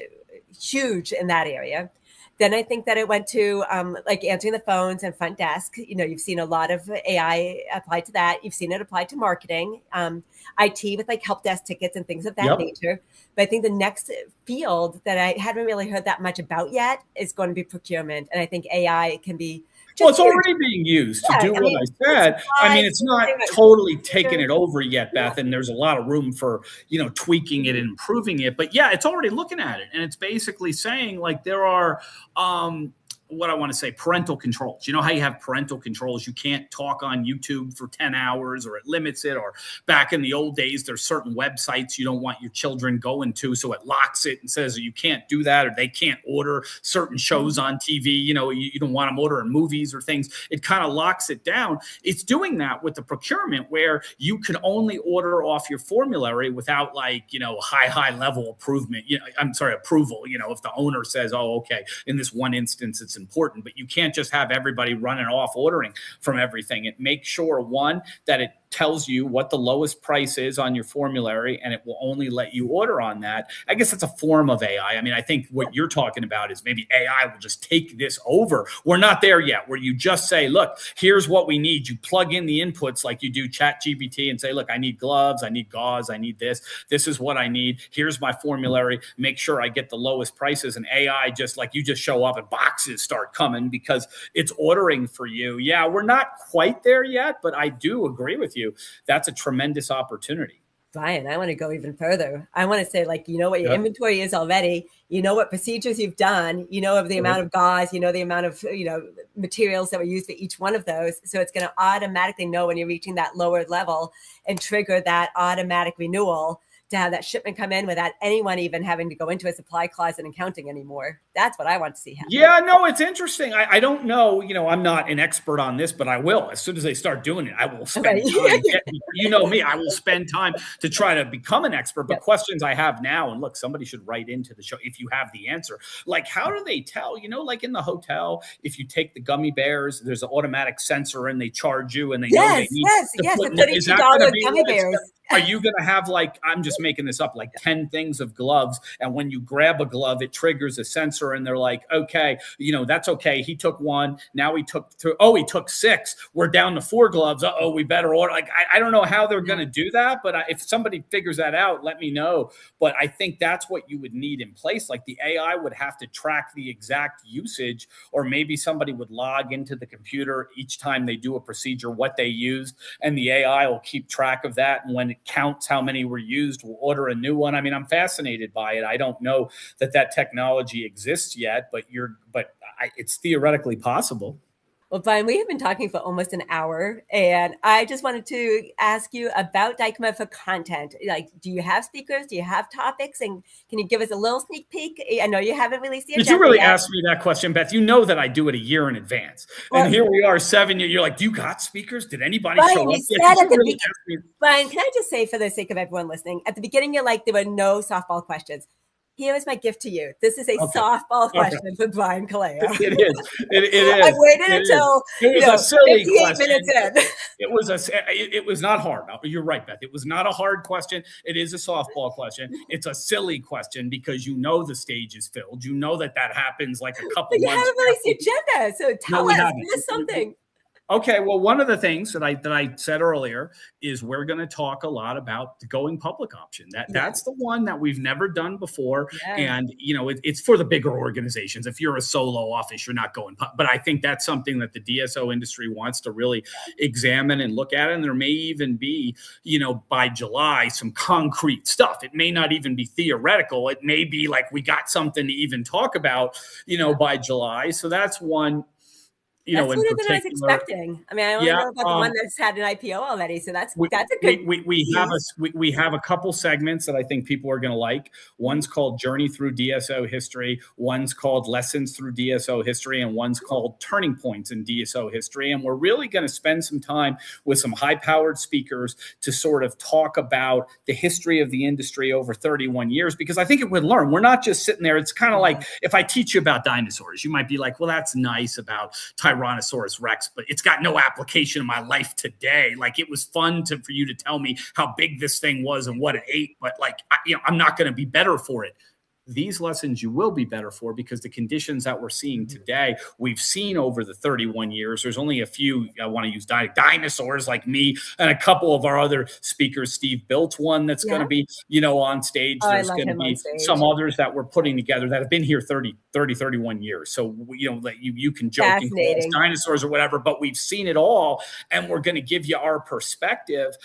huge in that area. Then I think that it went to like answering the phones and front desk. You've seen a lot of AI applied to that. You've seen it applied to marketing, IT with like help desk tickets and things of that nature. But I think the next field that I haven't really heard that much about yet is going to be procurement. And I think AI can be
it's already being used to do what I said. It's not totally taken it over yet, Beth, and there's a lot of room for, tweaking it and improving it. But yeah, it's already looking at it. And it's basically saying like there are what I want to say, parental controls. You know how you have parental controls? You can't talk on YouTube for 10 hours or it limits it. Or back in the old days, there's certain websites you don't want your children going to. So it locks it and says you can't do that, or they can't order certain shows on TV. You don't want them ordering movies or things. It kind of locks it down. It's doing that with the procurement where you can only order off your formulary without high level approval. If the owner says, oh, okay, in this one instance, it's important, but you can't just have everybody running off ordering from everything. It makes sure, one, that it tells you what the lowest price is on your formulary, and it will only let you order on that. I guess it's a form of AI. I think what you're talking about is maybe AI will just take this over. We're not there yet, where you just say, look, here's what we need. You plug in the inputs like you do ChatGPT and say, look, I need gloves, I need gauze, I need this. This is what I need. Here's my formulary. Make sure I get the lowest prices. And AI just show up and boxes start coming because it's ordering for you. Yeah, we're not quite there yet, but I do agree with you. That's a tremendous opportunity.
Brian, I want to go even further. I want to say, what your inventory is already, what procedures you've done, of the amount of gauze, the amount of, materials that were used for each one of those. So it's going to automatically know when you're reaching that lower level and trigger that automatic renewal to have that shipment come in without anyone even having to go into a supply closet and counting anymore. That's what I want to see happen.
Yeah, no, it's interesting. I don't know, I'm not an expert on this, but I will. As soon as they start doing it, I will spend time. You know me, I will spend time to try to become an expert. But questions I have now, and look, somebody should write into the show if you have the answer. Like, how do they tell, like in the hotel, if you take the gummy bears, there's an automatic sensor and they charge you and they know they need
to put $32 gummy bears.
Are you going to have, like, I'm just making this up, like 10 things of gloves, and when you grab a glove, it triggers a sensor, and they're like, okay, that's okay. He took one. Now he took two. Oh, he took 6. We're down to 4 gloves. Uh-oh, we better order. Like, I don't know how they're going to do that, but if somebody figures that out, let me know. But I think that's what you would need in place. Like, the AI would have to track the exact usage, or maybe somebody would log into the computer each time they do a procedure, what they used, and the AI will keep track of that. And when it counts how many were used, we'll order a new one. I mean, I'm fascinated by it. I don't know that technology exists yet, but it's theoretically possible.
Well, Brian, we have been talking for almost an hour, and I just wanted to ask you about Dykema for content. Like, do you have speakers? Do you have topics? And can you give us a little sneak peek? I know you haven't released the agenda.
Did you really ask me that question, Beth? You know that I do it a year in advance. Well, and here we are, 7 years. You're like, do you got speakers? Did anybody show up?
Brian, can I just say, for the sake of everyone listening, at the beginning, you're like, there were no softball questions. Here is my gift to you. This is a softball question for Brian Colao.
It is. It is.
I waited until
it was a silly
58
question.
minutes in.
It was not hard. You're right, Beth. It was not a hard question. It is a softball question. It's a silly question because the stage is filled. You know that happens like a couple months.
You haven't released the agenda, so tell us. Give us something.
Okay, well, one of the things that I said earlier is we're going to talk a lot about the going public option. That's the one that we've never done before, and it's for the bigger organizations. If you're a solo office, you're not going public. But I think that's something that the DSO industry wants to really examine and look at, and there may even be, by July, some concrete stuff. It may not even be theoretical. It may be like we got something to even talk about, by July. So that's one.
That's sooner than I was expecting. I mean, I only know about the one that's had an IPO already, so that's a good.
We have a couple segments that I think people are going to like. One's called Journey Through DSO History. One's called Lessons Through DSO History, and one's called Turning Points in DSO History. And we're really going to spend some time with some high-powered speakers to sort of talk about the history of the industry over 31 years, because I think it would learn. We're not just sitting there. It's kind of like if I teach you about dinosaurs, you might be like, well, that's nice about Tyrannosaurus Rex, but it's got no application in my life today. Like, it was fun for you to tell me how big this thing was and what it ate, but I'm not going to be better for it. These lessons you will be better for, because the conditions that we're seeing today, we've seen over the 31 years. There's only a few, I want to use dinosaurs like me and a couple of our other speakers. Steve built one that's going to be, on stage. There's going to be some others that we're putting together that have been here 31 years. So, you can joke and call us dinosaurs or whatever, but we've seen it all. And we're going to give you our perspective,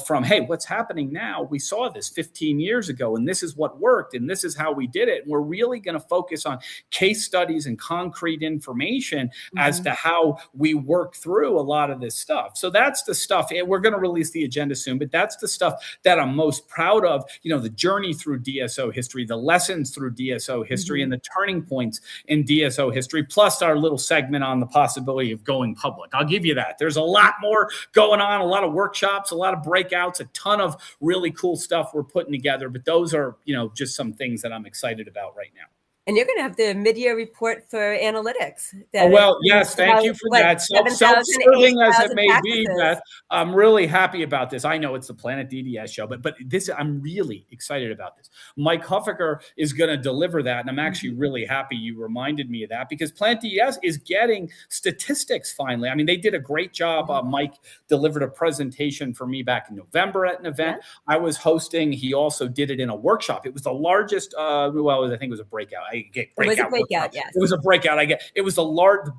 from, hey, what's happening now? We saw this 15 years ago, and this is what worked, and this is how we did it. And we're really going to focus on case studies and concrete information as to how we work through a lot of this stuff. So that's the stuff, and we're going to release the agenda soon, but that's the stuff that I'm most proud of, the journey through DSO history, the lessons through DSO history, and the turning points in DSO history, plus our little segment on the possibility of going public. I'll give you that. There's a lot more going on, a lot of workshops, a lot of breakouts, a ton of really cool stuff we're putting together, but those are, just some things that I'm excited about right now.
And you're going to have the mid-year report for analytics.
Yes, thank you for that. Self-serving as it may be, Beth, I'm really happy about this. I know it's the Planet DDS show, but I'm really excited about this. Mike Huffaker is going to deliver that, and I'm actually really happy you reminded me of that, because Planet DDS is getting statistics finally. I mean, they did a great job. Mike delivered a presentation for me back in November at an event I was hosting. He also did it in a workshop. It was the largest, I think it was a breakout. It was a breakout, yes. It was a breakout. It was the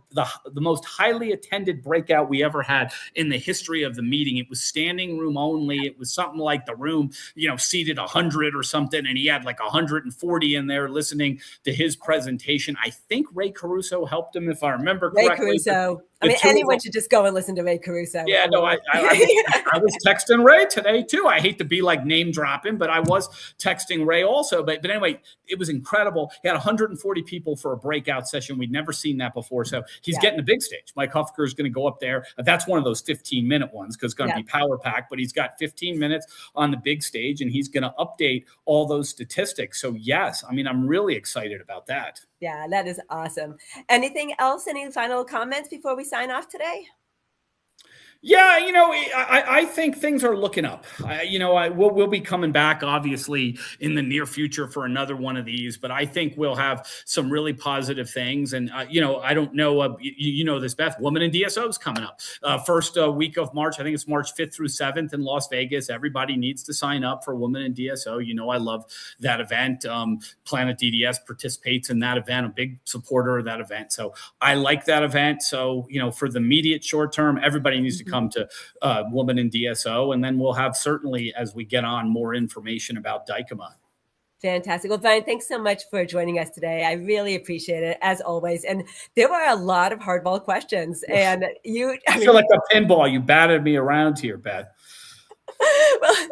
most highly attended breakout we ever had in the history of the meeting. It was standing room only. It was something like the room, seated 100 or something, and he had like 140 in there listening to his presentation. I think Ray Caruso helped him, if I remember correctly.
Ray Caruso. I mean, anyone should just go and listen to Ray Caruso.
Yeah, no, I was texting Ray today too. I hate to be like name dropping, but I was texting Ray also. But anyway, it was incredible. He had 140 people for a breakout session. We'd never seen that before. So he's getting a big stage. Mike Hufker is going to go up there. That's one of those 15-minute ones because it's going to be power packed. But he's got 15 minutes on the big stage, and he's going to update all those statistics. So yes, I mean, I'm really excited about that.
Yeah, that is awesome. Anything else? Any final comments before we sign off today?
Yeah, I think things are looking up. We'll be coming back, obviously, in the near future for another one of these. But I think we'll have some really positive things. And, I don't know, you know this, Beth, Women in DSOs coming up. First week of March, I think it's March 5th through 7th in Las Vegas. Everybody needs to sign up for Women in DSO. I love that event. Planet DDS participates in that event, a big supporter of that event. So I like that event. So, for the immediate short term, everybody needs to come to Woman in DSO, and then we'll have certainly, as we get on, more information about Dykema.
Fantastic. Well, Brian, thanks so much for joining us today. I really appreciate it, as always. And there were a lot of hardball questions. And
I feel like a pinball. You batted me around here, Beth.
Well,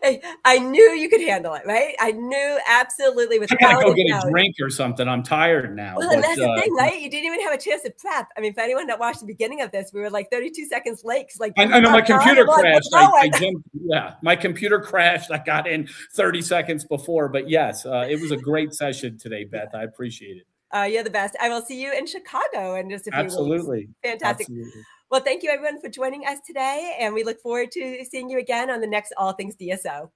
hey, I knew you could handle it, right? I knew absolutely.
I gotta go get a drink or something. I'm tired now.
Well, that's the thing, right? You didn't even have a chance to prep. I mean, for anyone that watched the beginning of this, we were like 32 seconds late.
I know my computer crashed. My computer crashed. I got in 30 seconds before. But yes, it was a great session today, Beth. I appreciate it.
You're the best. I will see you in Chicago in just a few weeks.
Absolutely.
Fantastic.
Absolutely.
Well, thank you, everyone, for joining us today. And we look forward to seeing you again on the next All Things DSO.